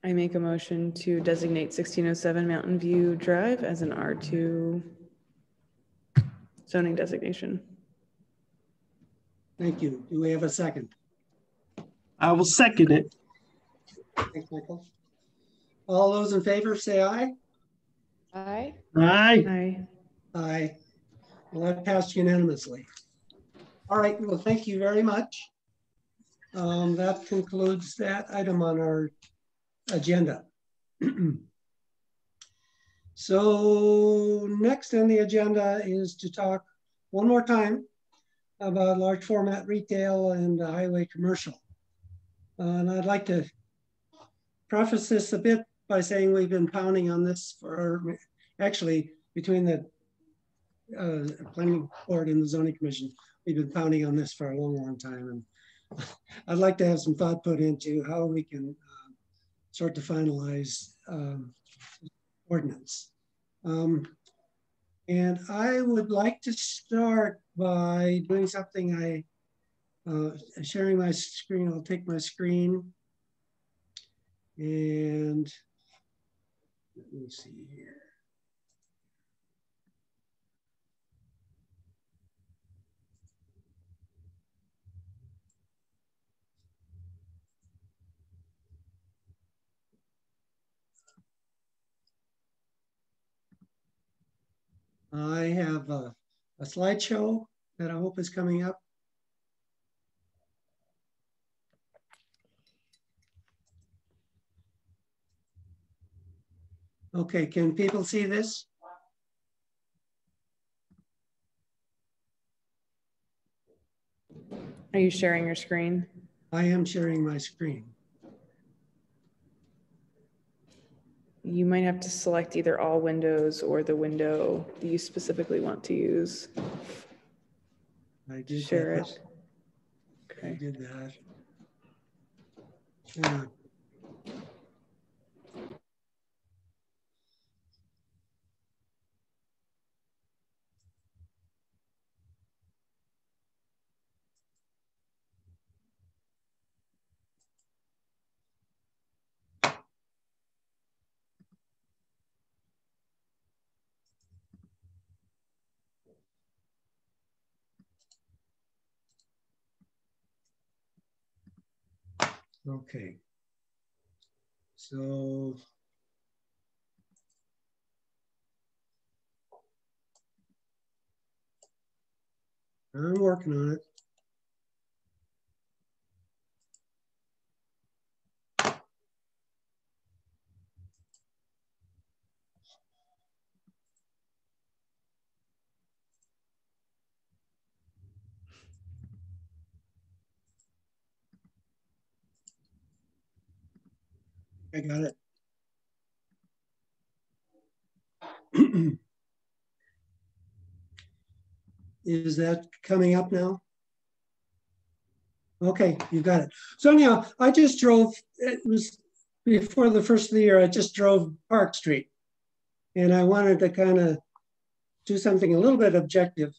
I make a motion to designate 1607 Mountain View Drive as an R2 zoning designation.
Thank you. Do we have a second?
I will second it.
Thanks, Michael. All those in favor say aye.
Aye.
Aye.
Aye.
Aye. Well, that passed unanimously. All right, well, thank you very much. That concludes that item on our agenda. So next on the agenda is to talk one more time about large format retail and highway commercial. And I'd like to preface this a bit by saying we've been pounding on this for, actually between the planning board and the zoning commission, we've been pounding on this for a long time. And I'd like to have some thought put into how we can start to finalize ordinance. And I would like to start by doing something sharing my screen. I'll take my screen and let me see here. I have a slideshow that I hope is coming up. Okay, can people see this?
Are you sharing your screen?
I am sharing my screen.
You might have to select either all windows or the window that you specifically want to use.
I did
share
that.
it.
Okay. I did that. Okay, so I'm working on it. I got it. Is that coming up now? Okay, you got it. So anyhow, I just drove, it was before the first of the year, I just drove Park Street. And I wanted to kind of do something a little bit objective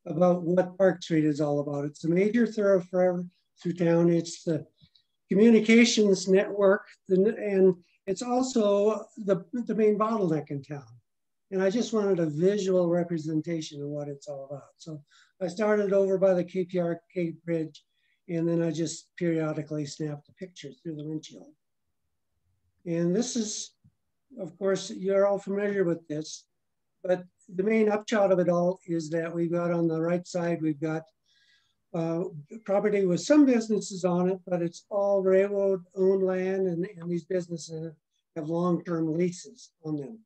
about what Park Street is all about. It's a major thoroughfare through town. It's the communications network, and it's also the main bottleneck in town. And I just wanted a visual representation of what it's all about. So I started over by the KPRK Bridge, and then I just periodically snapped a picture through the windshield. And this is, of course, you're all familiar with this, but the main upshot of it all is that we've got on the right side, we've got property with some businesses on it, but it's all railroad owned land, and these businesses have long-term leases on them.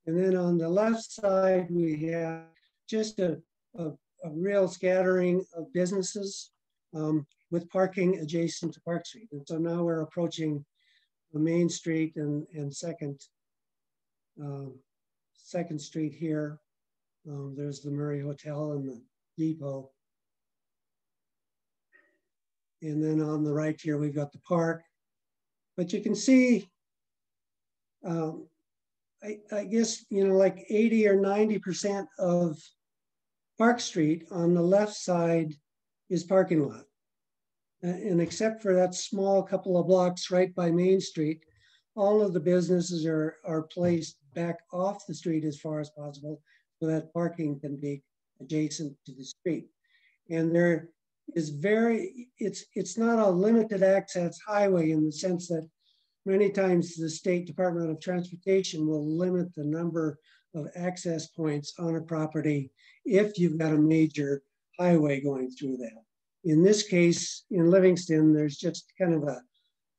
And then on the left side, we have just a real scattering of businesses with parking adjacent to Park Street. And so now we're approaching the Main Street and Second Street here. There's the Murray Hotel and the depot. And then on the right here, we've got the park. But you can see I guess, you know, like 80 or 90% of Park Street on the left side is parking lot. And except for that small couple of blocks right by Main Street, all of the businesses are placed back off the street as far as possible so that parking can be adjacent to the street. And there is it's not a limited access highway in the sense that many times the State Department of Transportation will limit the number of access points on a property if you've got a major highway going through that. In this case, in Livingston, there's just kind of a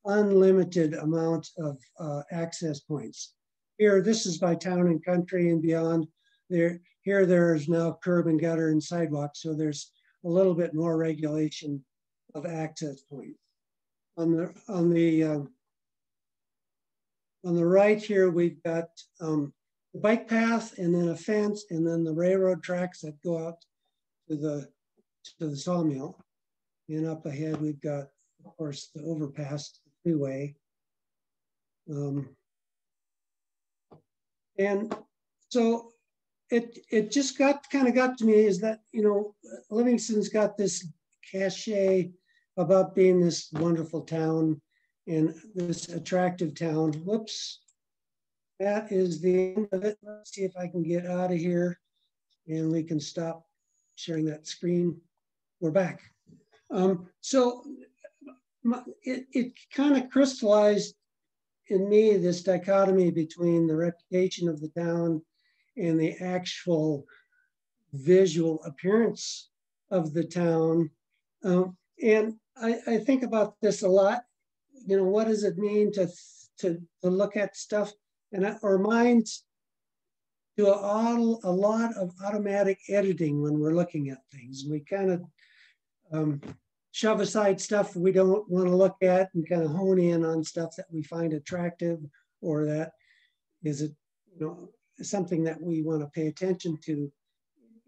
unlimited amount of access points. Here, this is by Town and Country and beyond. There's now curb and gutter and sidewalk, so there's a little bit more regulation of access points. On the right here, we've got the bike path and then a fence and then the railroad tracks that go out to the sawmill. And up ahead, we've got, of course, the overpass, the freeway. And so it just kind of got to me is that, you know, Livingston's got this cachet about being this wonderful town and this attractive town. Whoops, that is the end of it. Let's see if I can get out of here and we can stop sharing that screen. We're back. So it kind of crystallized in me this dichotomy between the reputation of the town and the actual visual appearance of the town. And I think about this a lot. You know, what does it mean to look at stuff? And our minds do a lot of automatic editing when we're looking at things. We kind of shove aside stuff we don't want to look at and kind of hone in on stuff that we find attractive or that is it, you know, something that we want to pay attention to.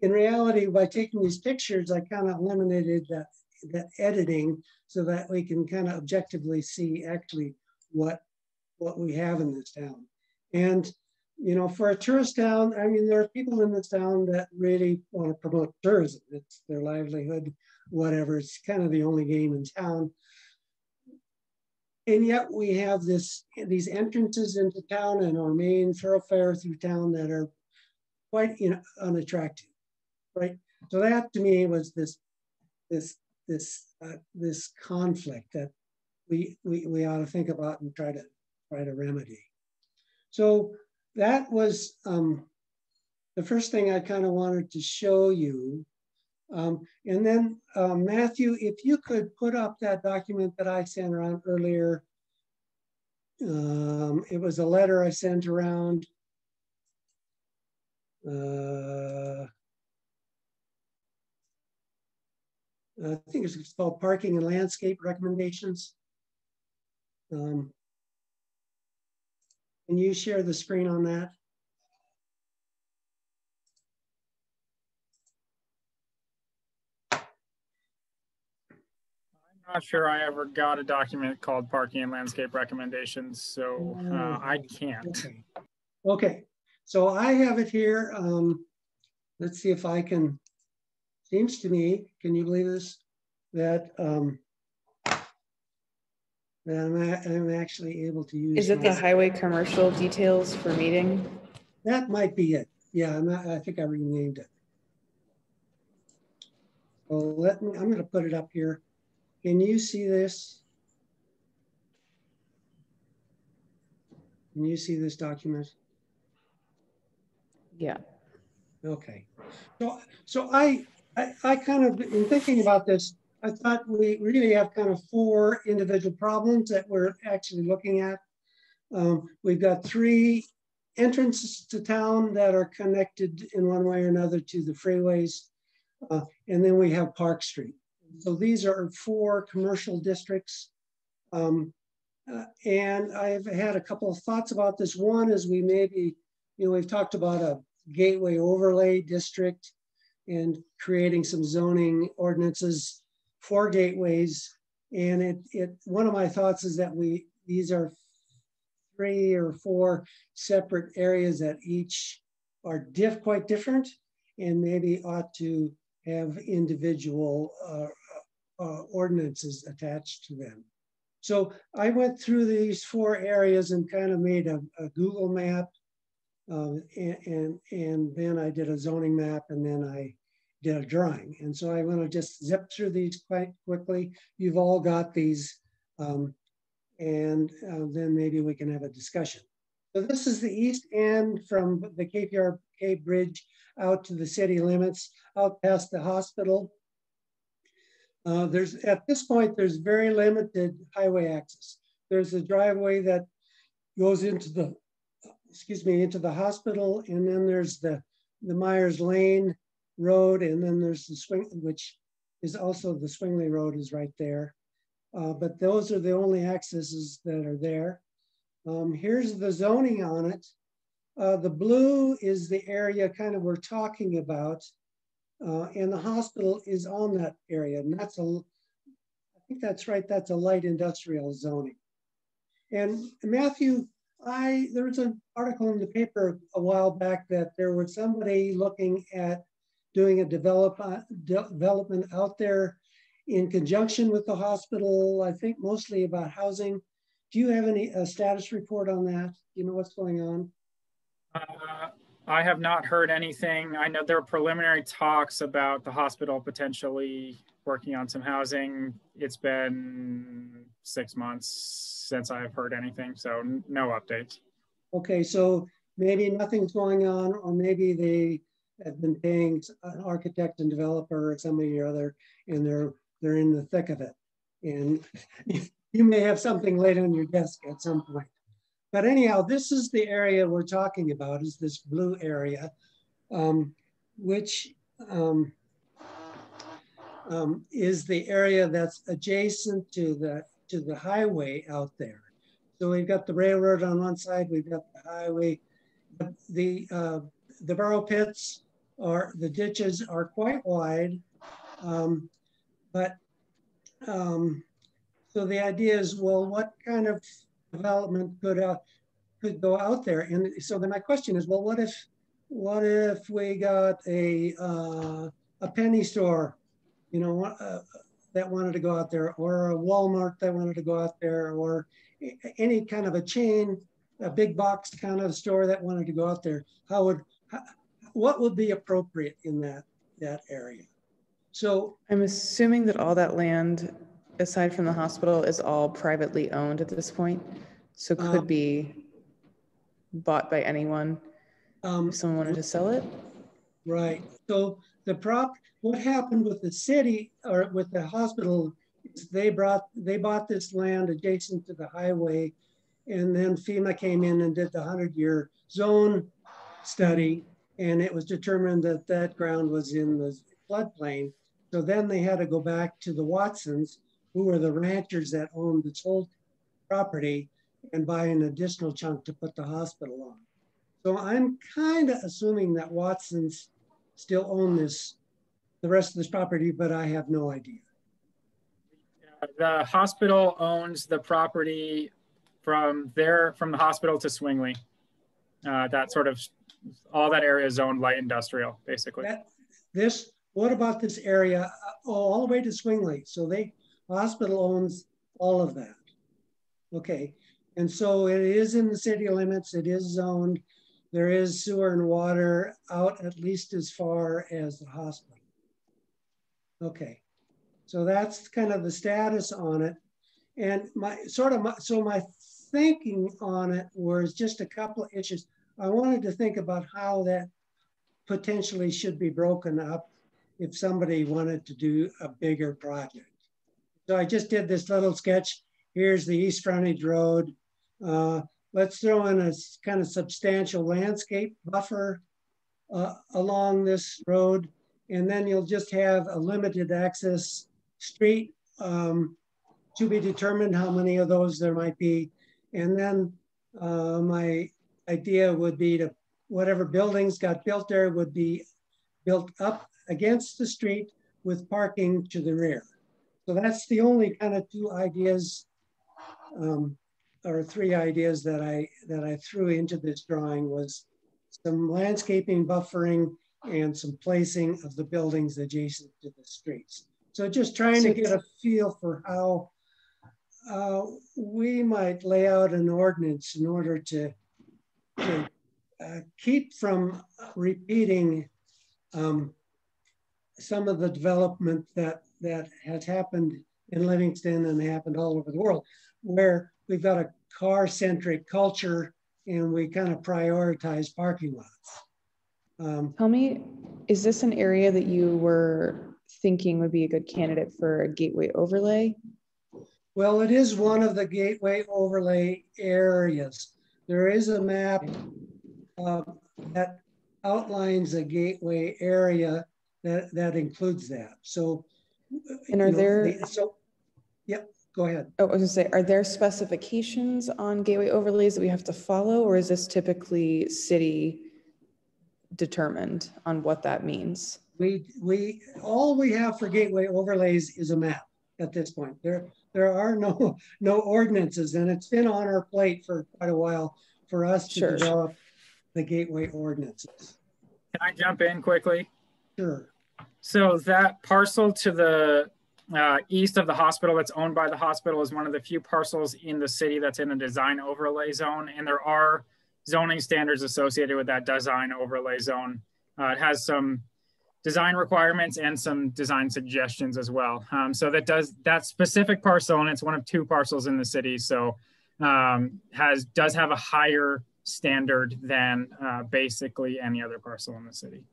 In reality, by taking these pictures, I kind of eliminated that editing so that we can kind of objectively see actually what we have in this town. And, you know, for a tourist town, I mean, there are people in this town that really want to promote tourism. It's their livelihood, whatever. It's kind of the only game in town. And yet we have these entrances into town and our main thoroughfare through town that are quite, you know, unattractive, right? So that to me was this conflict that we ought to think about and try to remedy. So that was the first thing I kind of wanted to show you. And then Matthew, if you could put up that document that I sent around earlier. It was a letter I sent around. I think it's called Parking and Landscape Recommendations. Can you share the screen on that?
I'm not sure I ever got a document called Parking and Landscape Recommendations, so I can't.
Okay, so I have it here. Let's see if I can, seems to me, can you believe this? That I'm actually able to use.
Is it the highway commercial details for meeting?
That might be it. Yeah, I think I renamed it. So I'm going to put it up here. Can you see this? Can you see this document?
Yeah.
Okay. So I kind of, in thinking about this, I thought we really have kind of 4 individual problems that we're actually looking at. We've got 3 entrances to town that are connected in one way or another to the freeways. And then we have Park Street. So these are 4 commercial districts. And I've had a couple of thoughts about this. One is we maybe, you know, we've talked about a gateway overlay district and creating some zoning ordinances for gateways. And one of my thoughts is that these are 3 or 4 separate areas that each are quite different and maybe ought to have individual ordinances attached to them. So I went through these 4 areas and kind of made a Google map, and then I did a zoning map, and then I did a drawing. And so I want to just zip through these quite quickly. You've all got these, and then maybe we can have a discussion. So this is the east end from the KPRK bridge out to the city limits, out past the hospital. At this point, there's very limited highway access. There's a driveway that goes into the, into the hospital, and then there's the Myers Lane Road, and then there's the swing, which is also the Swingley Road is right there. But those are the only accesses that are there. Here's the zoning on it. The blue is the area kind of we're talking about. And the hospital is on that area. And that's I think that's right, that's a light industrial zoning. And Matthew, there was an article in the paper a while back that there was somebody looking at doing a development out there in conjunction with the hospital, I think mostly about housing. Do you have any status report on that? Do you know what's going on?
I have not heard anything. I know there were preliminary talks about the hospital potentially working on some housing. It's been 6 months since I've heard anything, so no updates.
Okay, so maybe nothing's going on, or maybe they have been paying an architect and developer or somebody or other, and they're in the thick of it. And you may have something laid on your desk at some point. But anyhow, this is the area we're talking about, is this blue area, which is the area that's adjacent to the highway out there. So we've got the railroad on one side, we've got the highway. The borrow pits the ditches are quite wide, so the idea is, well, what kind of development could go out there? And so then my question is, well, what if we got a penny store, that wanted to go out there, or a Walmart that wanted to go out there, or any kind of a chain, a big box kind of store that wanted to go out there? What would be appropriate in that area? So
I'm assuming that all that land, aside from the hospital, is all privately owned at this point. So could be bought by anyone if someone wanted to sell it.
Right. So what happened with the city or with the hospital is they bought this land adjacent to the highway, and then FEMA came in and did the 100-year zone study, and it was determined that that ground was in the floodplain. So then they had to go back to the Watsons, who were the ranchers that owned this whole property, and buy an additional chunk to put the hospital on. So I'm kind of assuming that Watsons still own the rest of this property, but I have no idea.
The hospital owns the property from the hospital to Swingley. That sort of, all that area is zoned light industrial, basically.
What about this area? All the way to Swingley. So the hospital owns all of that. Okay. And so it is in the city limits. It is zoned. There is sewer and water out at least as far as the hospital. Okay. So that's kind of the status on it. And my thinking on it was just a couple of issues. I wanted to think about how that potentially should be broken up if somebody wanted to do a bigger project. So I just did this little sketch. Here's the East Frontage Road. Let's throw in a kind of substantial landscape buffer along this road. And then you'll just have a limited access street, to be determined how many of those there might be. And then my idea would be to whatever buildings got built there would be built up against the street with parking to the rear. So that's the only kind of two ideas or three ideas that I threw into this drawing was some landscaping, buffering, and some placing of the buildings adjacent to the streets. So just trying to get a feel for how we might lay out an ordinance in order to keep from repeating some of the development that has happened in Livingston and happened all over the world, where we've got a car-centric culture and we kind of prioritize parking lots.
Tell me, is this an area that you were thinking would be a good candidate for a gateway overlay?
Well, it is one of the gateway overlay areas. There is a map that outlines a gateway area that includes that. So,
and are there?
Yep, go ahead.
Oh, I was gonna say, are there specifications on gateway overlays that we have to follow, or is this typically city determined on what that means? All
we have for gateway overlays is a map at this point. There are no ordinances, and it's been on our plate for quite a while for us to develop the gateway ordinances.
Can I jump in quickly?
Sure.
So that parcel to the east of the hospital that's owned by the hospital is one of the few parcels in the city that's in a design overlay zone, and there are zoning standards associated with that design overlay zone. It has some design requirements and some design suggestions as well. So that specific parcel, and it's one of two parcels in the city, so does have a higher standard than basically any other parcel in the city.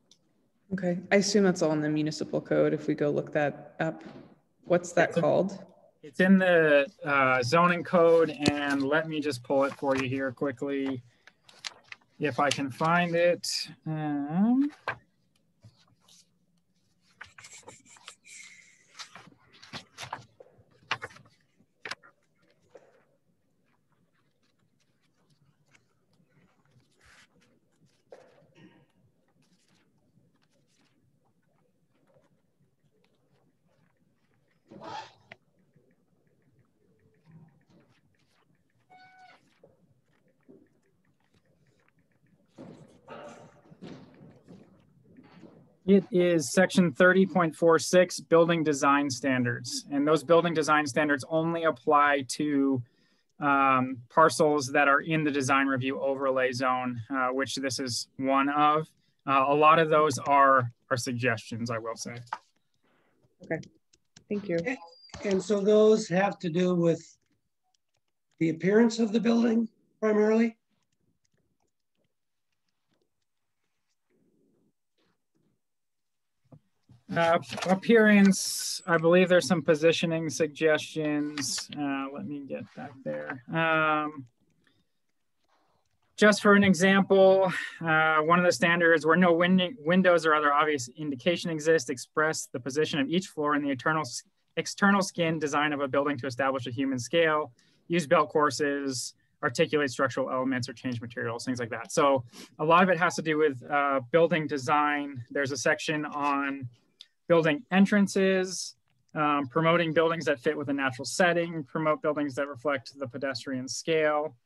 Okay, I assume that's all in the municipal code if we go look that up. What's that called?
It's in the zoning code, and let me just pull it for you here quickly if I can find it. It is section 30.46 building design standards. And those building design standards only apply to parcels that are in the design review overlay zone, which this is one of. A lot of those are suggestions, I will say.
Okay, thank you.
And so those have to do with the appearance of the building primarily?
Appearance, I believe there's some positioning suggestions. Let me get back there. Just for an example, one of the standards where no windows or other obvious indication exist, express the position of each floor in the external skin design of a building to establish a human scale, use belt courses, articulate structural elements or change materials, things like that. So a lot of it has to do with building design. There's a section on building entrances, promoting buildings that fit with a natural setting, promote buildings that reflect the pedestrian scale,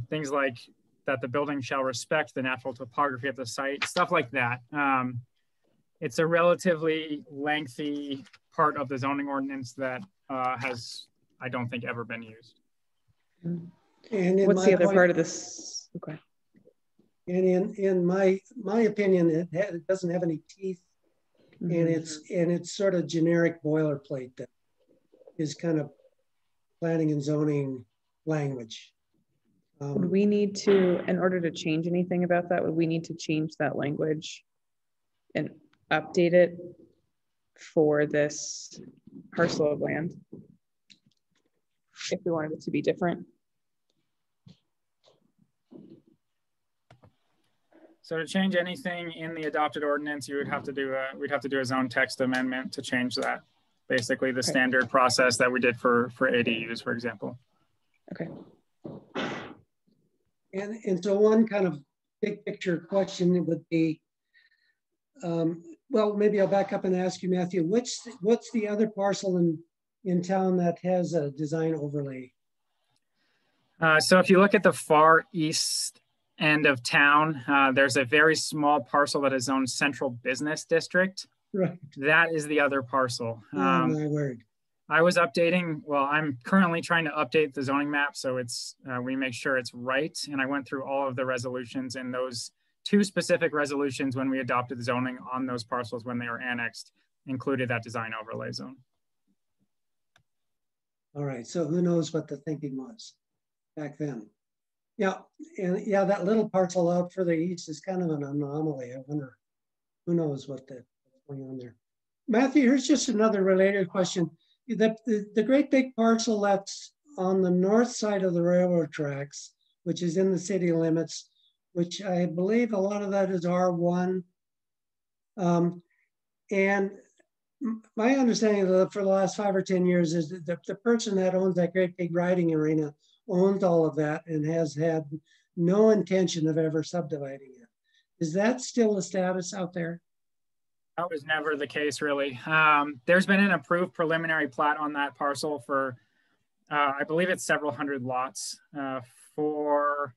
things like that the building shall respect the natural topography of the site, stuff like that. It's a relatively lengthy part of the zoning ordinance that has, I don't think, ever been used.
And
what's the other part of this? Okay.
And in my opinion, it doesn't have any teeth. And it's sort of generic boilerplate that is kind of planning and zoning language.
Would we need to, in order to change anything about that, would we need to change that language and update it for this parcel of land if we wanted it to be different?
So to change anything in the adopted ordinance, you would have to do we'd have to do a zone text amendment to change that. Basically the standard process that we did for ADUs, for example.
Okay.
And so one kind of big picture question would be, well, maybe I'll back up and ask you, Matthew, what's the other parcel in town that has a design overlay?
So if you look at the far east end of town, there's a very small parcel that is zoned Central Business District.
Right.
That is the other parcel.
Oh, my word.
I was updating, well, I'm currently trying to update the zoning map so it's we make sure it's right. And I went through all of the resolutions, and those 2 specific resolutions when we adopted the zoning on those parcels when they were annexed included that design overlay zone.
All right, so who knows what the thinking was back then? Yeah, and yeah, that little parcel out further east is kind of an anomaly. I wonder, who knows what's going on there. Matthew, here's just another related question. The great big parcel that's on the north side of the railroad tracks, which is in the city limits, which I believe a lot of that is R1. And my understanding for the last 5 or 10 years is that the person that owns that great big riding arena owns all of that and has had no intention of ever subdividing it. Is that still the status out there?
That was never the case, really. There's been an approved preliminary plat on that parcel for, I believe it's several hundred lots for,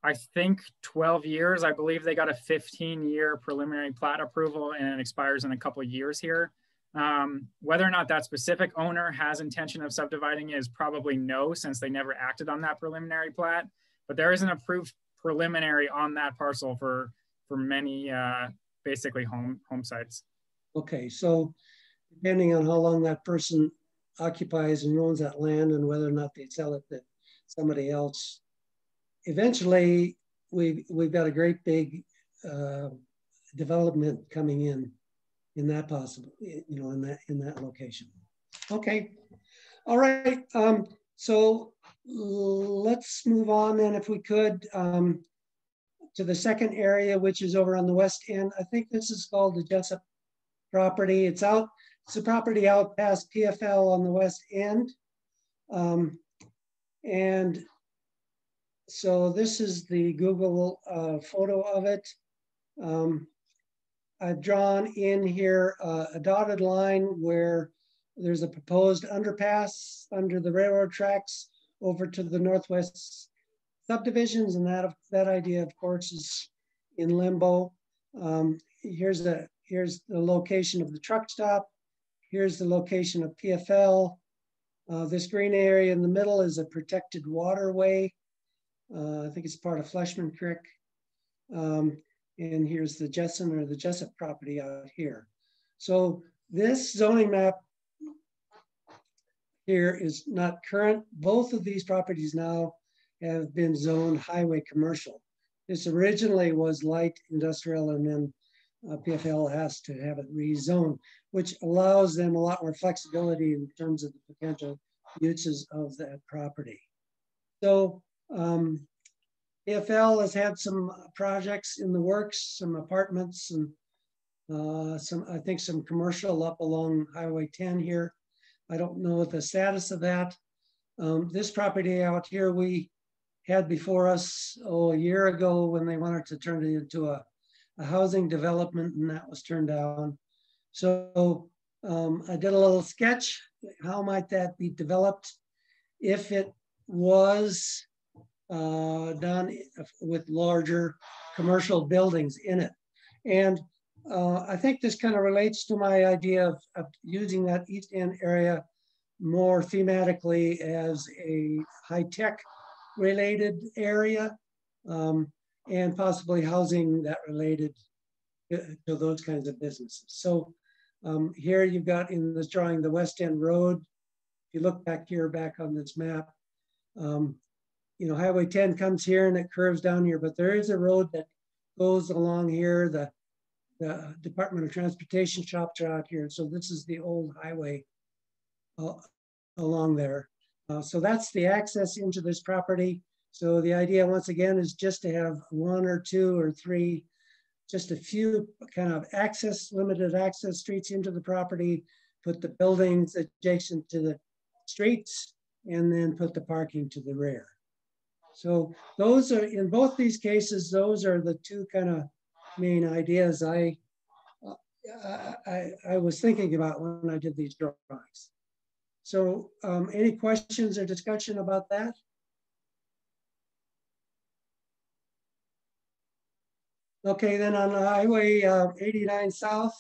I think, 12 years. I believe they got a 15-year preliminary plat approval, and it expires in a couple of years here. Whether or not that specific owner has intention of subdividing it is probably no, since they never acted on that preliminary plat. But there is an approved preliminary on that parcel for many basically home sites.
Okay, so depending on how long that person occupies and owns that land and whether or not they sell it to somebody else, eventually we've got a great big development coming in that possible, in that location. Okay, all right. So let's move on then, if we could, to the second area, which is over on the west end. I think this is called the Jessup property. It's a property out past PFL on the west end. And so this is the Google photo of it. I've drawn in here a dotted line where there's a proposed underpass under the railroad tracks over to the northwest subdivisions, and that idea, of course, is in limbo. Here's the location of the truck stop. Here's the location of PFL. This green area in the middle is a protected waterway. I think it's part of Fleshman Creek. And here's the Jessup property out here. So this zoning map here is not current. Both of these properties now have been zoned highway commercial. This originally was light industrial, and then PFL has to have it rezoned, which allows them a lot more flexibility in terms of the potential uses of that property. So PFL has had some projects in the works, some apartments, and I think some commercial up along Highway 10 here. I don't know the status of that. This property out here we had before us a year ago when they wanted to turn it into a housing development, and that was turned down. So I did a little sketch. How might that be developed if it was done with larger commercial buildings in it? And I think this kind of relates to my idea of using that East End area more thematically as a high-tech related area, and possibly housing that related to those kinds of businesses. So here you've got in this drawing the West End Road. If you look back here, back on this map, Highway 10 comes here and it curves down here, but there is a road that goes along here. The Department of Transportation shops are out here. So this is the old highway along there. So that's the access into this property. So the idea, once again, is just to have 1 or 2 or 3, just a few kind of limited access streets into the property, put the buildings adjacent to the streets, and then put the parking to the rear. So those are, in both these cases, those are the 2 kind of main ideas I was thinking about when I did these drawings. So any questions or discussion about that? Okay, then on Highway 89 South,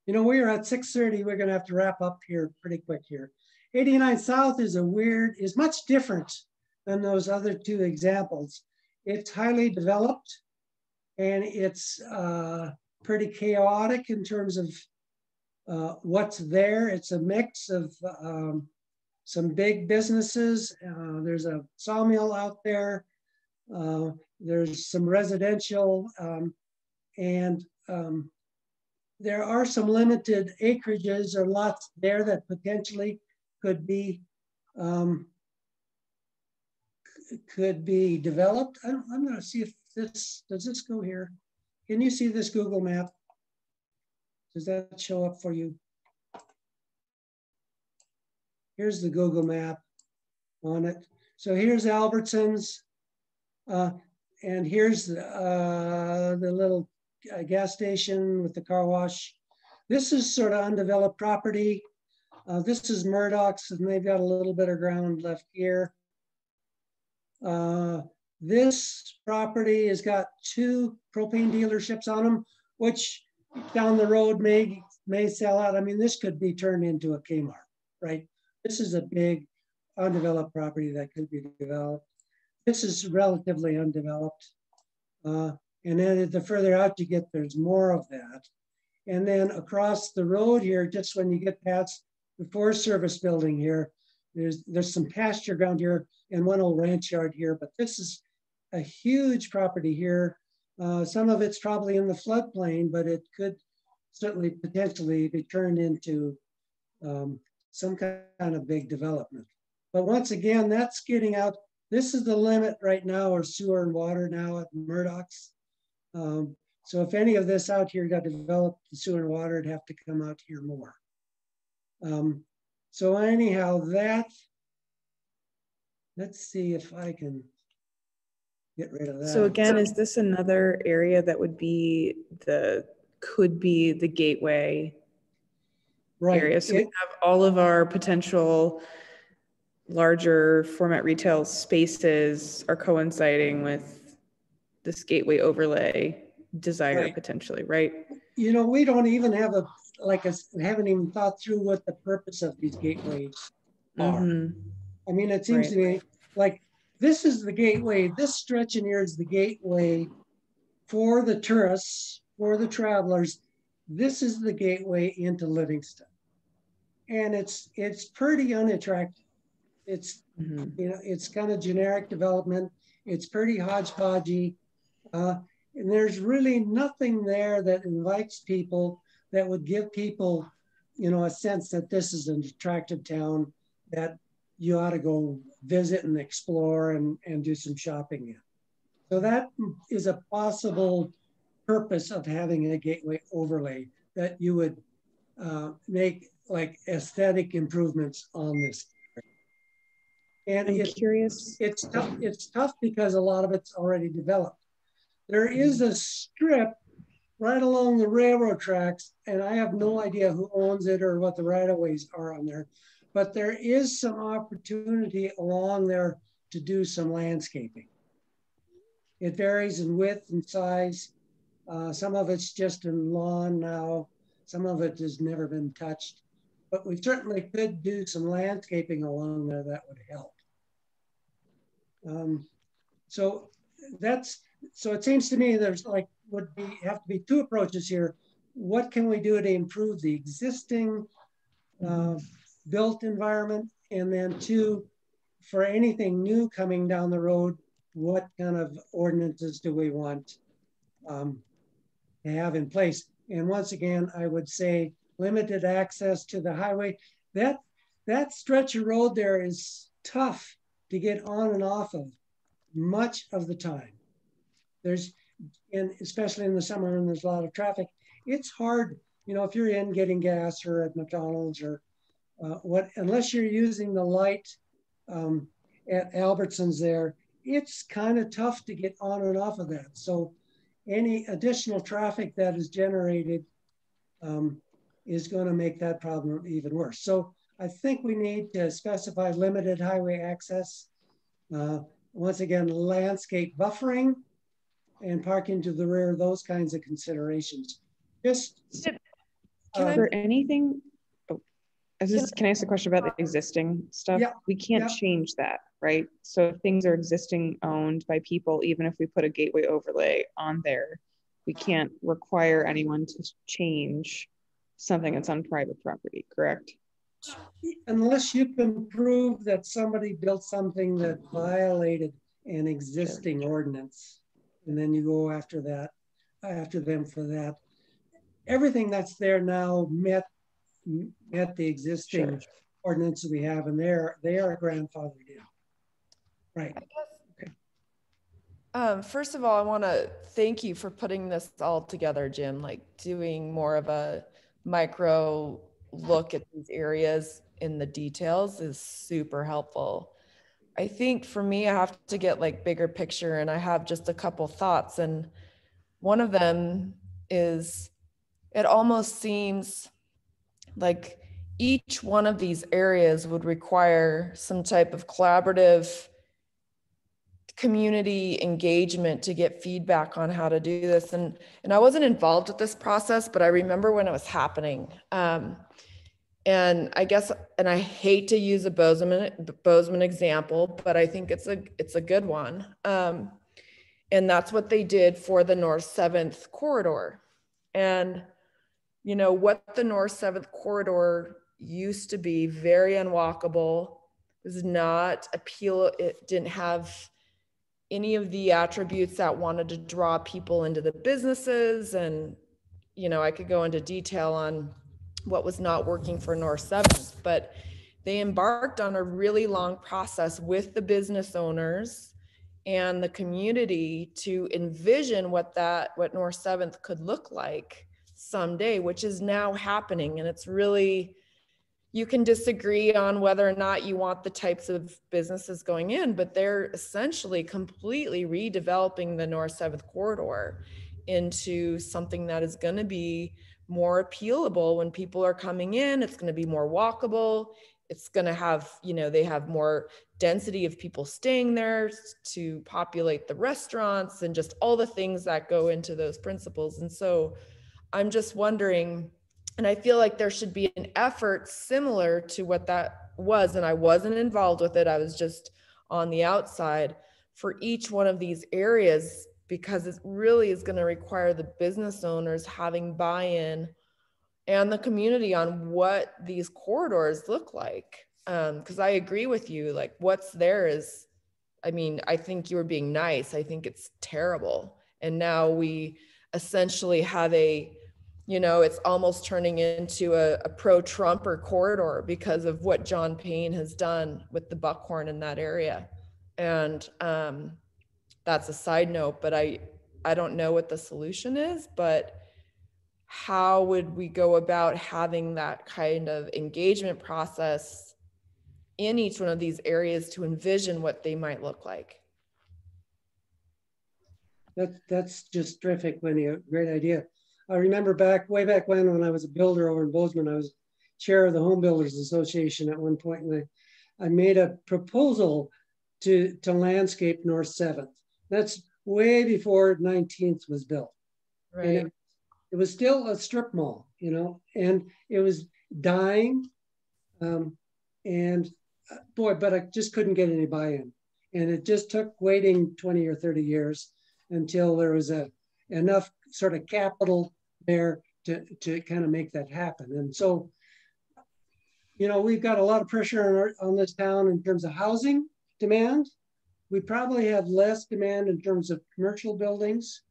you know, we are at 6:30. We're going to have to wrap up here pretty quick here. 89 South is is much different than those other two examples. It's highly developed and it's pretty chaotic in terms of what's there. It's a mix of some big businesses. There's a sawmill out there. There's some residential and there are some limited acreages or lots there that potentially could be developed. I'm going to see if does this go here? Can you see this Google map? Does that show up for you? Here's the Google map on it. So here's Albertsons, and here's the little gas station with the car wash. This is sort of undeveloped property. This is Murdoch's, and they've got a little bit of ground left here. This property has got 2 propane dealerships on them, which down the road may sell out. I mean, this could be turned into a Kmart, right? This is a big undeveloped property that could be developed. This is relatively undeveloped. And then the further out you get, there's more of that. And then across the road here, just when you get past the Forest Service building here, there's some pasture ground here and one old ranch yard here, but this is a huge property here. Some of it's probably in the floodplain, but it could certainly potentially be turned into some kind of big development. But once again, that's getting out. This is the limit right now, or sewer and water now at Murdoch's. So if any of this out here got developed, the sewer and water would have to come out here more. So anyhow, let's see if I can get rid of that.
So again, is this another area that would be could be the gateway area? So we have all of our potential larger format retail spaces are coinciding with this gateway overlay desire potentially, right?
You know, we don't even have haven't even thought through what the purpose of these gateways are. I mean, it seems to me like this is the gateway. This stretch in here is the gateway for the tourists, for the travelers. This is the gateway into Livingston. And it's pretty unattractive. It's, you know, it's kind of generic development. It's pretty hodgepodgey. And there's really nothing there that invites people, that would give people, you know, a sense that this is an attractive town that you ought to go visit and explore and do some shopping in. So that is a possible purpose of having a gateway overlay, that you would make like aesthetic improvements on this. And
I'm curious.
It's tough because a lot of it's already developed. There is a strip right along the railroad tracks, and I have no idea who owns it or what the right-of-ways are on there, but there is some opportunity along there to do some landscaping. It varies in width and size. Some of it's just in lawn now. Some of it has never been touched, but we certainly could do some landscaping along there that would help. So it seems to me there's like have to be 2 approaches here. What can we do to improve the existing built environment? And then 2, for anything new coming down the road, what kind of ordinances do we want to have in place? And once again, I would say limited access to the highway. That stretch of road there is tough to get on and off of much of the time. And especially in the summer when there's a lot of traffic, it's hard, you know, if you're in getting gas or at McDonald's or unless you're using the light at Albertsons there, it's kind of tough to get on and off of that. So any additional traffic that is generated is going to make that problem even worse. So I think we need to specify limited highway access. Once again, landscape buffering, and parking to the rear, those kinds of considerations. Just
for anything, can I ask a question about the existing stuff?
Yeah,
we can't change that, right? So if things are existing owned by people, even if we put a gateway overlay on there, we can't require anyone to change something that's on private property, correct?
Unless you can prove that somebody built something that violated an existing ordinance, and then you go after them for that. Everything that's there now met the existing ordinance we have, and they are grandfathered in. Right.
Okay. First of all, I want to thank you for putting this all together, Jim, like doing more of a micro look at these areas in the details is super helpful. I think for me, I have to get like bigger picture, and I have just a couple thoughts. And one of them is, it almost seems like each one of these areas would require some type of collaborative community engagement to get feedback on how to do this. And I wasn't involved with this process, but I remember when it was happening. And I guess, and I hate to use a Bozeman example, but I think it's a good one. And that's what they did for the North 7th corridor. And you know, what the North 7th corridor used to be, very unwalkable, was not appeal. It didn't have any of the attributes that wanted to draw people into the businesses. And, you know, I could go into detail on what was not working for North 7th, but they embarked on a really long process with the business owners and the community to envision what North 7th could look like someday, which is now happening. And it's really, you can disagree on whether or not you want the types of businesses going in, but they're essentially completely redeveloping the North 7th corridor into something that is going to be more appealable when people are coming in. It's going to be more walkable. It's going to have, you know, they have more density of people staying there to populate the restaurants and just all the things that go into those principles. And so I'm just wondering, and I feel like there should be an effort similar to what that was, and I wasn't involved with it, I was just on the outside, for each one of these areas, because it really is going to require the business owners having buy-in and the community on what these corridors look like. Because I agree with you, like what's there is, I mean, I think you were being nice. I think it's terrible. And now we essentially have you know, it's almost turning into a pro-Trumper corridor because of what John Payne has done with the buckhorn in that area. And that's a side note, but I don't know what the solution is, but how would we go about having that kind of engagement process in each one of these areas to envision what they might look like?
That's just terrific, Wendy. A great idea. I remember way back when I was a builder over in Bozeman, I was chair of the Home Builders Association at one point, and I made a proposal to landscape North 7th. That's way before 19th was built. Right. And it was still a strip mall, you know, and it was dying. And boy, but I just couldn't get any buy-in. And it just took waiting 20 or 30 years until there was enough sort of capital there to kind of make that happen. And so, you know, we've got a lot of pressure on this town in terms of housing demand. We probably have less demand in terms of commercial buildings.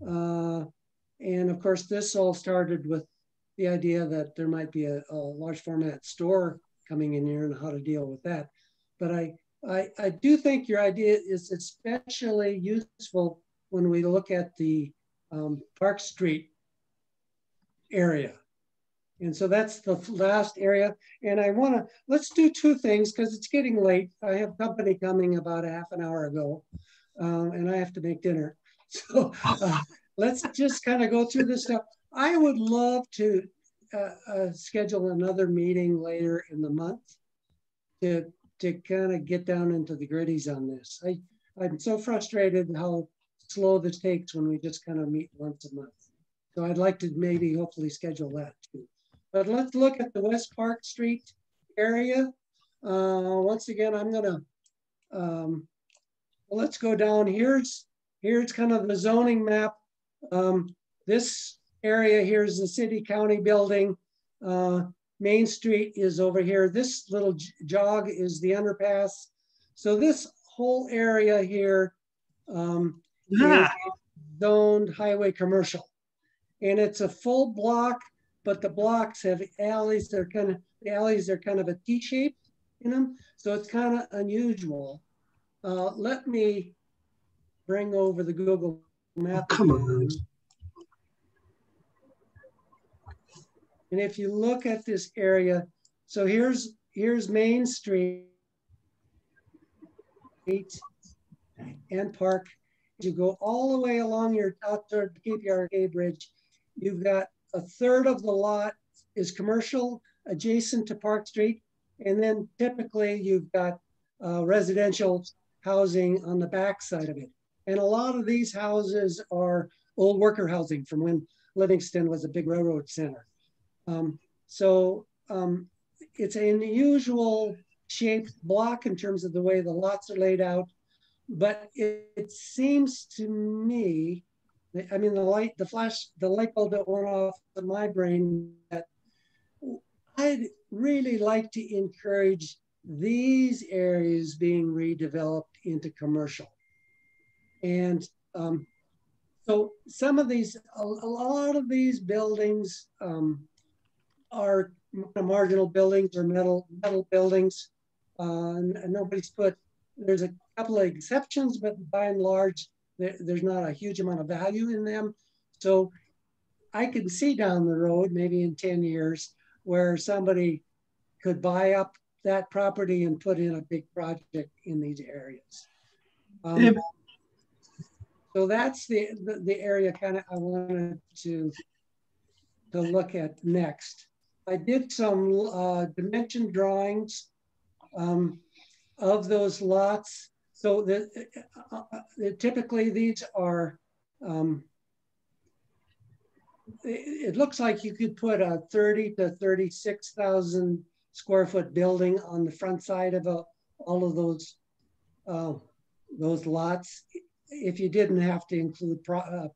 And of course, this all started with the idea that there might be a large format store coming in here and how to deal with that. But I do think your idea is especially useful when we look at the Park Street area. And so that's the last area. And let's do two things because it's getting late. I have company coming about a half an hour ago and I have to make dinner. So let's just kind of go through this stuff. I would love to schedule another meeting later in the month to kind of get down into the gritties on this. I'm so frustrated how slow this takes when we just kind of meet once a month. So I'd like to maybe hopefully schedule that too. But let's look at the West Park Street area. Once again, I'm gonna, well, let's go down. Here's kind of the zoning map. This area here is the city county building. Main Street is over here. This little jog is the underpass. So this whole area here is zoned highway commercial. And it's a full block, but the blocks have alleys. The alleys are kind of a T-shape in them. So it's kind of unusual. Let me bring over the Google map again. And if you look at this area, so here's Main Street and Park. You go all the way along your top toward the KPRK Bridge. You've got a third of the lot is commercial adjacent to Park Street. And then typically you've got residential housing on the back side of it. And a lot of these houses are old worker housing from when Livingston was a big railroad center. It's an unusual shaped block in terms of the way the lots are laid out, but it seems to me, I mean, the light bulb that went off in my brain, that I'd really like to encourage these areas being redeveloped into commercial. And so some of these, a lot of these buildings are marginal buildings or metal buildings. Nobody's put, there's a couple of exceptions, but by and large, there's not a huge amount of value in them. So I can see down the road, maybe in 10 years, where somebody could buy up that property and put in a big project in these areas. So that's the area kind of I wanted to look at next. I did some dimension drawings of those lots. So typically these are, it looks like you could put a 30 to 36,000 square foot building on the front side of all of those lots if you didn't have to include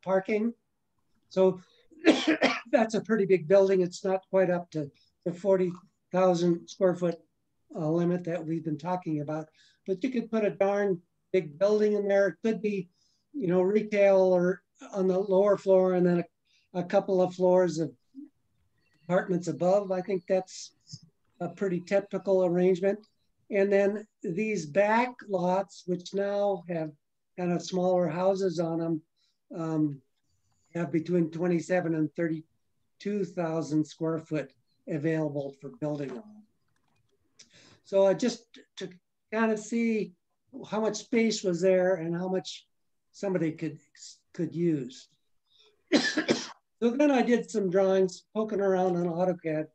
parking. So that's a pretty big building. It's not quite up to the 40,000 square foot limit that we've been talking about, but you could put a darn big building in there. It could be, you know, retail or on the lower floor and then a couple of floors of apartments above. I think that's a pretty typical arrangement. And then these back lots, which now have kind of smaller houses on them, have between 27 and 32,000 square foot available for building on. So just to kind of see how much space was there and how much somebody could use. So then I did some drawings poking around on AutoCAD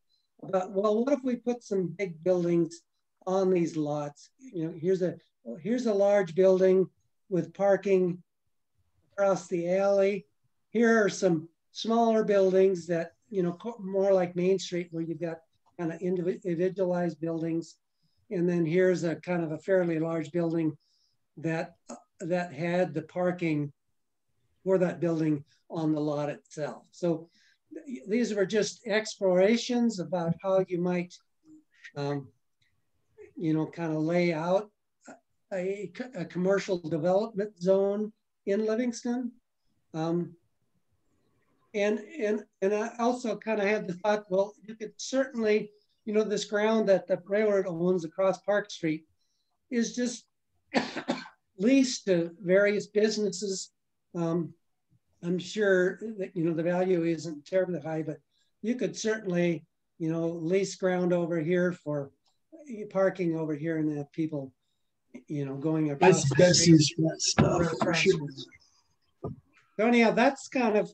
about, well, what if we put some big buildings on these lots? You know, here's a large building with parking across the alley. Here are some smaller buildings that, you know, more like Main Street where you've got kind of individualized buildings. And then here's a kind of a fairly large building that had the parking for that building on the lot itself. So these were just explorations about how you might, you know, kind of lay out a commercial development zone in Livingston. And I also kind of had the thought, well, you could certainly, you know, this ground that the railroad owns across Park Street is just leased to various businesses. I'm sure that, you know, the value isn't terribly high, but you could certainly, you know, lease ground over here for parking over here and have people, you know, going across the street. Stuff for sure. So anyhow, that's kind of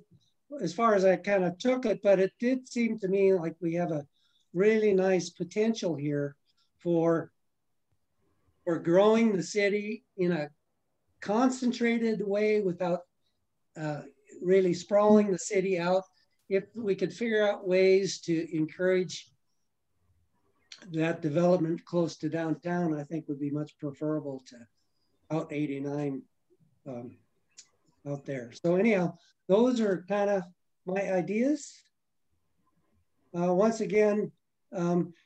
as far as I kind of took it, but it did seem to me like we have a really nice potential here for growing the city in a concentrated way without really sprawling the city out. If we could figure out ways to encourage that development close to downtown, I think would be much preferable to out 89 out there. So anyhow, those are kind of my ideas. Once again,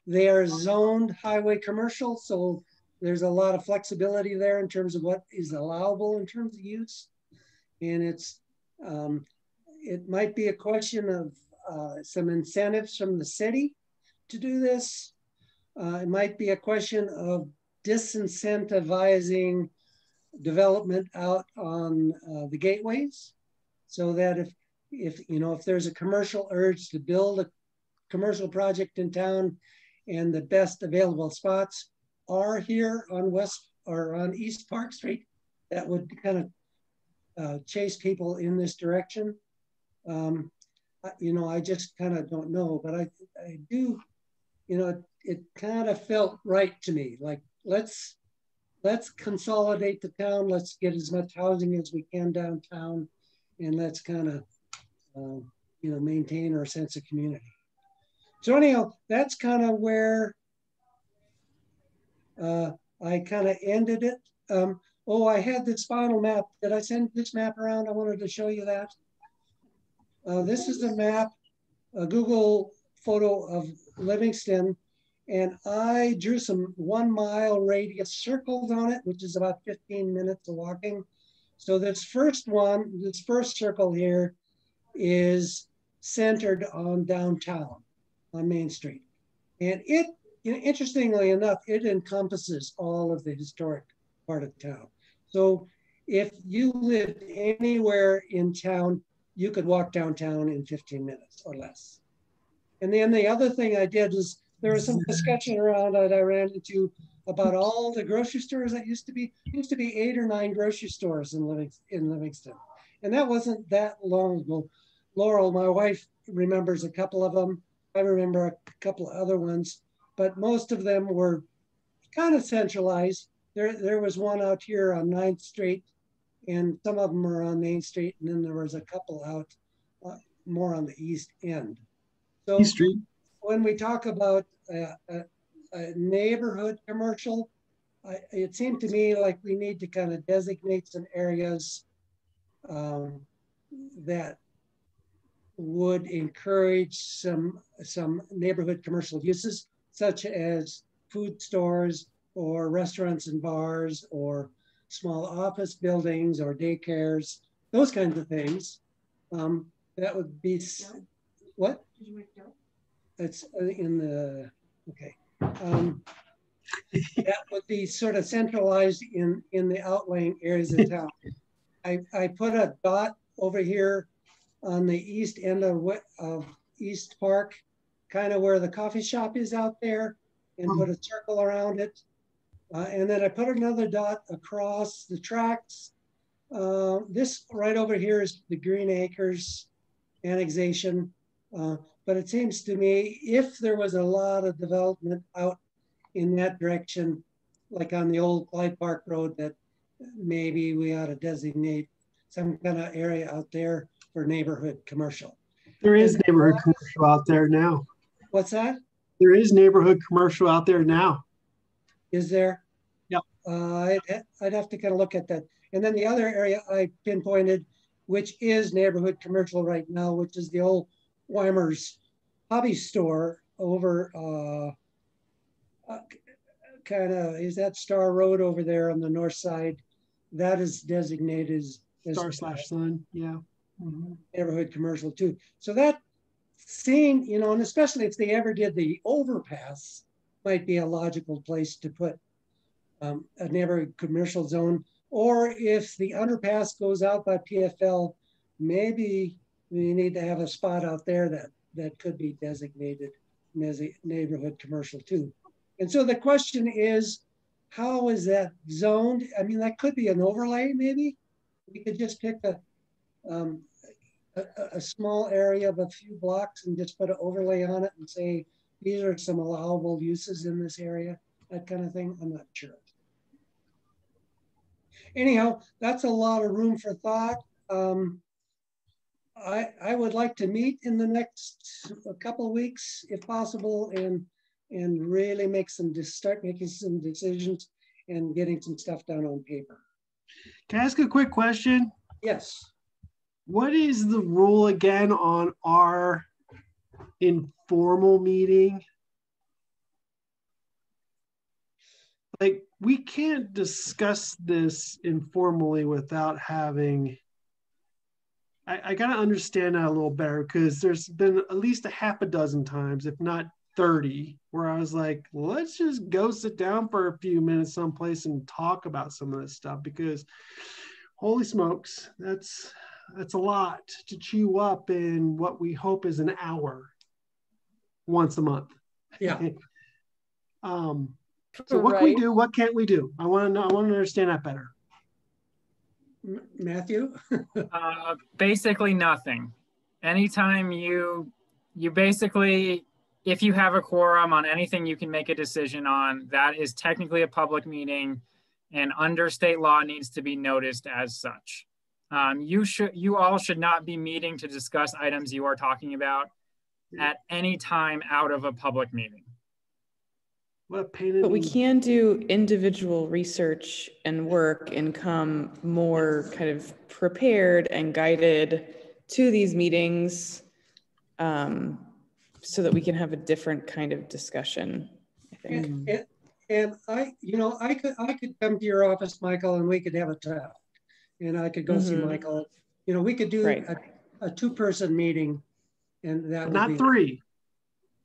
they are zoned highway commercial, so there's a lot of flexibility there in terms of what is allowable in terms of use. And it's, it might be a question of some incentives from the city to do this. It might be a question of disincentivizing development out on the gateways, so that if there's a commercial urge to build a commercial project in town and the best available spots are here on West or on East Park Street, that would kind of chase people in this direction. I just kind of don't know, but I do, it kind of felt right to me. Like, let's consolidate the town. Let's get as much housing as we can downtown, and let's kind of, maintain our sense of community. So anyhow, that's kind of where I kind of ended it. I had this final map. Did I send this map around? I wanted to show you that. This is a map, a Google photo of Livingston, and I drew some 1 mile radius circles on it, which is about 15 minutes of walking. So this first circle here is centered on downtown, on Main Street. And it, interestingly enough, it encompasses all of the historic part of town. So if you lived anywhere in town, you could walk downtown in 15 minutes or less. And then the other thing I did is, there was some discussion around that I ran into about all the grocery stores that used to be 8 or 9 grocery stores in Livingston. And that wasn't that long ago. Laurel, my wife, remembers a couple of them. I remember a couple of other ones, but most of them were kind of centralized. There was one out here on 9th Street, and some of them are on Main Street, and then there was a couple out more on the east end. So East Street. When we talk about a neighborhood commercial, it seemed to me like we need to kind of designate some areas that would encourage some neighborhood commercial uses, such as food stores or restaurants and bars or small office buildings or daycares, those kinds of things. That would be, what? Did you make dough? It's in the, okay. That would be sort of centralized in the outlying areas of town. I put a dot over here on the east end of East Park, kind of where the coffee shop is out there, and put a circle around it. And then I put another dot across the tracks. This right over here is the Green Acres annexation. But it seems to me, if there was a lot of development out in that direction, like on the old Clyde Park Road, that maybe we ought to designate some kind of area out there for neighborhood commercial.
There is neighborhood commercial out there now.
What's that?
There is neighborhood commercial out there now.
Is there?
Yep.
I'd have to kind of look at that. And then the other area I pinpointed, which is neighborhood commercial right now, which is the old Weimer's hobby store over kind of, is that Star Road over there on the north side? That is designated as
Star/Sun, yeah.
Neighborhood commercial too. So that scene, and especially if they ever did the overpass, might be a logical place to put a neighborhood commercial zone. Or if the underpass goes out by PFL, maybe we need to have a spot out there that could be designated as a neighborhood commercial too. And so the question is, how is that zoned? I mean, that could be an overlay maybe. We could just pick a small area of a few blocks and just put an overlay on it and say, these are some allowable uses in this area, that kind of thing. I'm not sure. Anyhow, that's a lot of room for thought. I would like to meet in the next couple of weeks, if possible, and really start making some decisions and getting some stuff down on paper.
Can I ask a quick question?
Yes.
What is the rule again on our informal meeting? Like, we can't discuss this informally without having, I got to understand that a little better, because there's been at least a half a dozen times, if not 30, where I was like, let's just go sit down for a few minutes someplace and talk about some of this stuff, because holy smokes, that's a lot to chew up in what we hope is an hour once a month.
Yeah.
So what can we do? What can't we do? I want to know. I want to understand that better.
Matthew?
Basically nothing. Anytime you basically, if you have a quorum on anything you can make a decision on, that is technically a public meeting, and under state law needs to be noticed as such. You all should not be meeting to discuss items you are talking about at any time out of a public meeting.
But we can do individual research and work and come more kind of prepared and guided to these meetings, so that we can have a different kind of discussion, I think.
And I could come to your office, Michael, and we could have a talk. And I could go see Michael. We could do a two-person meeting, and that would
not
be
three,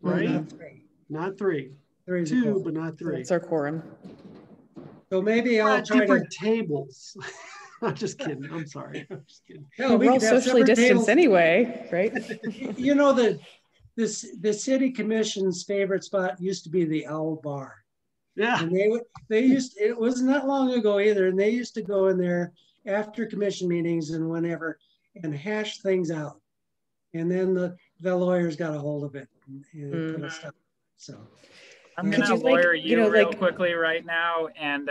right?
Not three.
Not three.
Two,
but not three.
That's our quorum.
So maybe I'll try
different tables. I'm just kidding. I'm sorry. I'm just kidding.
No, we're all socially distanced anyway, right?
The city commission's favorite spot used to be the Owl Bar.
Yeah.
And it wasn't that long ago either, and they used to go in there after commission meetings and whenever and hash things out. And then the lawyers got a hold of it and put stuff. So
I'm going to lawyer you real quickly right now and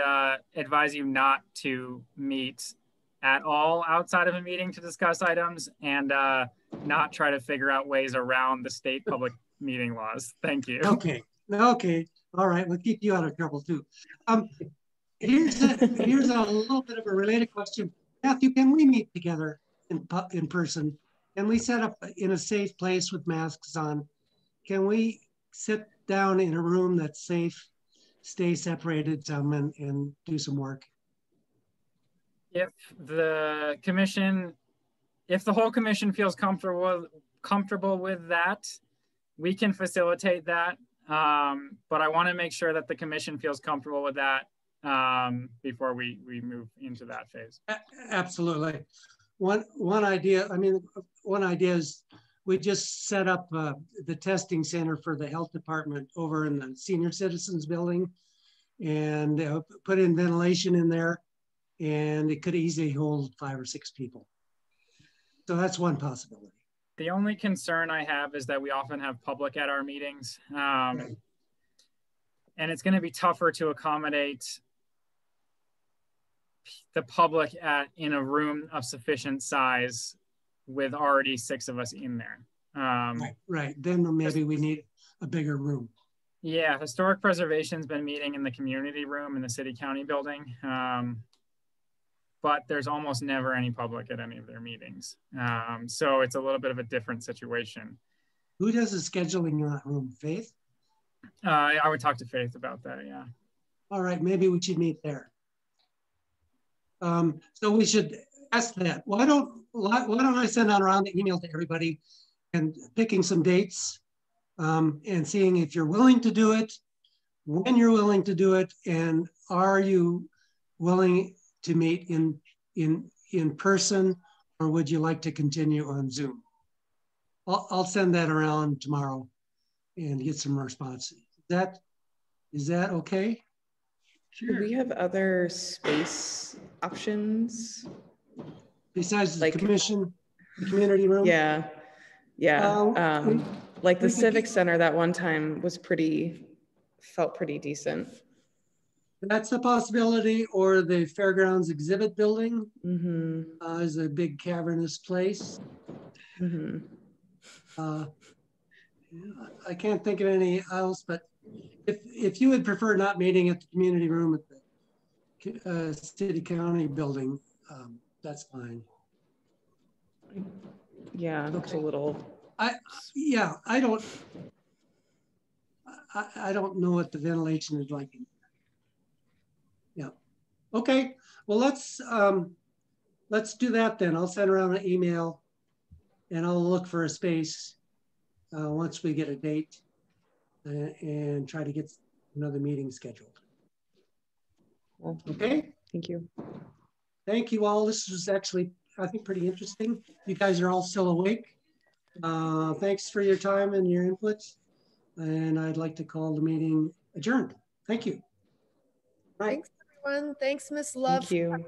advise you not to meet at all outside of a meeting to discuss items, and not try to figure out ways around the state public meeting laws. Thank you.
Okay. All right. We'll keep you out of trouble too. Here's a little bit of a related question. Matthew, can we meet together in person? Can we set up in a safe place with masks on? Can we sit down in a room that's safe, stay separated some, and do some work?
If the whole commission feels comfortable with that, we can facilitate that. But I want to make sure that the commission feels comfortable with that before we move into that phase.
Absolutely. One idea is we just set up the testing center for the health department over in the senior citizens building, and put in ventilation in there, and it could easily hold 5 or 6 people. So that's one possibility.
The only concern I have is that we often have public at our meetings, right. And it's going to be tougher to accommodate the public in a room of sufficient size with already 6 of us in there.
Right. Then maybe we need a bigger room.
Yeah, Historic Preservation's been meeting in the community room in the city county building. But there's almost never any public at any of their meetings. So it's a little bit of a different situation.
Who does the scheduling in that room? Faith?
I would talk to Faith about that, yeah.
All right, maybe we should meet there. So we should ask that. Why don't I send out around the email to everybody and picking some dates and seeing if you're willing to do it, when you're willing to do it, and are you willing to meet in person, or would you like to continue on Zoom? I'll send that around tomorrow and get some response. Is that okay?
Sure. Do we have other space options
besides the commission, the community room?
Yeah. Like the Civic Center that one time felt pretty decent.
That's a possibility, or the Fairgrounds exhibit building is a big cavernous place.
Mm-hmm.
I can't think of any else, but if you would prefer not meeting at the community room at the city county building, that's fine.
Yeah, it's a little.
I don't know what the ventilation is like. Yeah. Okay. Well, let's do that then. I'll send around an email, and I'll look for a space once we get a date, and try to get another meeting scheduled. Okay.
Thank you.
Thank you all. This was actually, I think, pretty interesting. You guys are all still awake. Thanks for your time and your inputs. And I'd like to call the meeting adjourned. Thank you.
Right. Thanks, everyone. Thanks, Miss Love.
Thank you.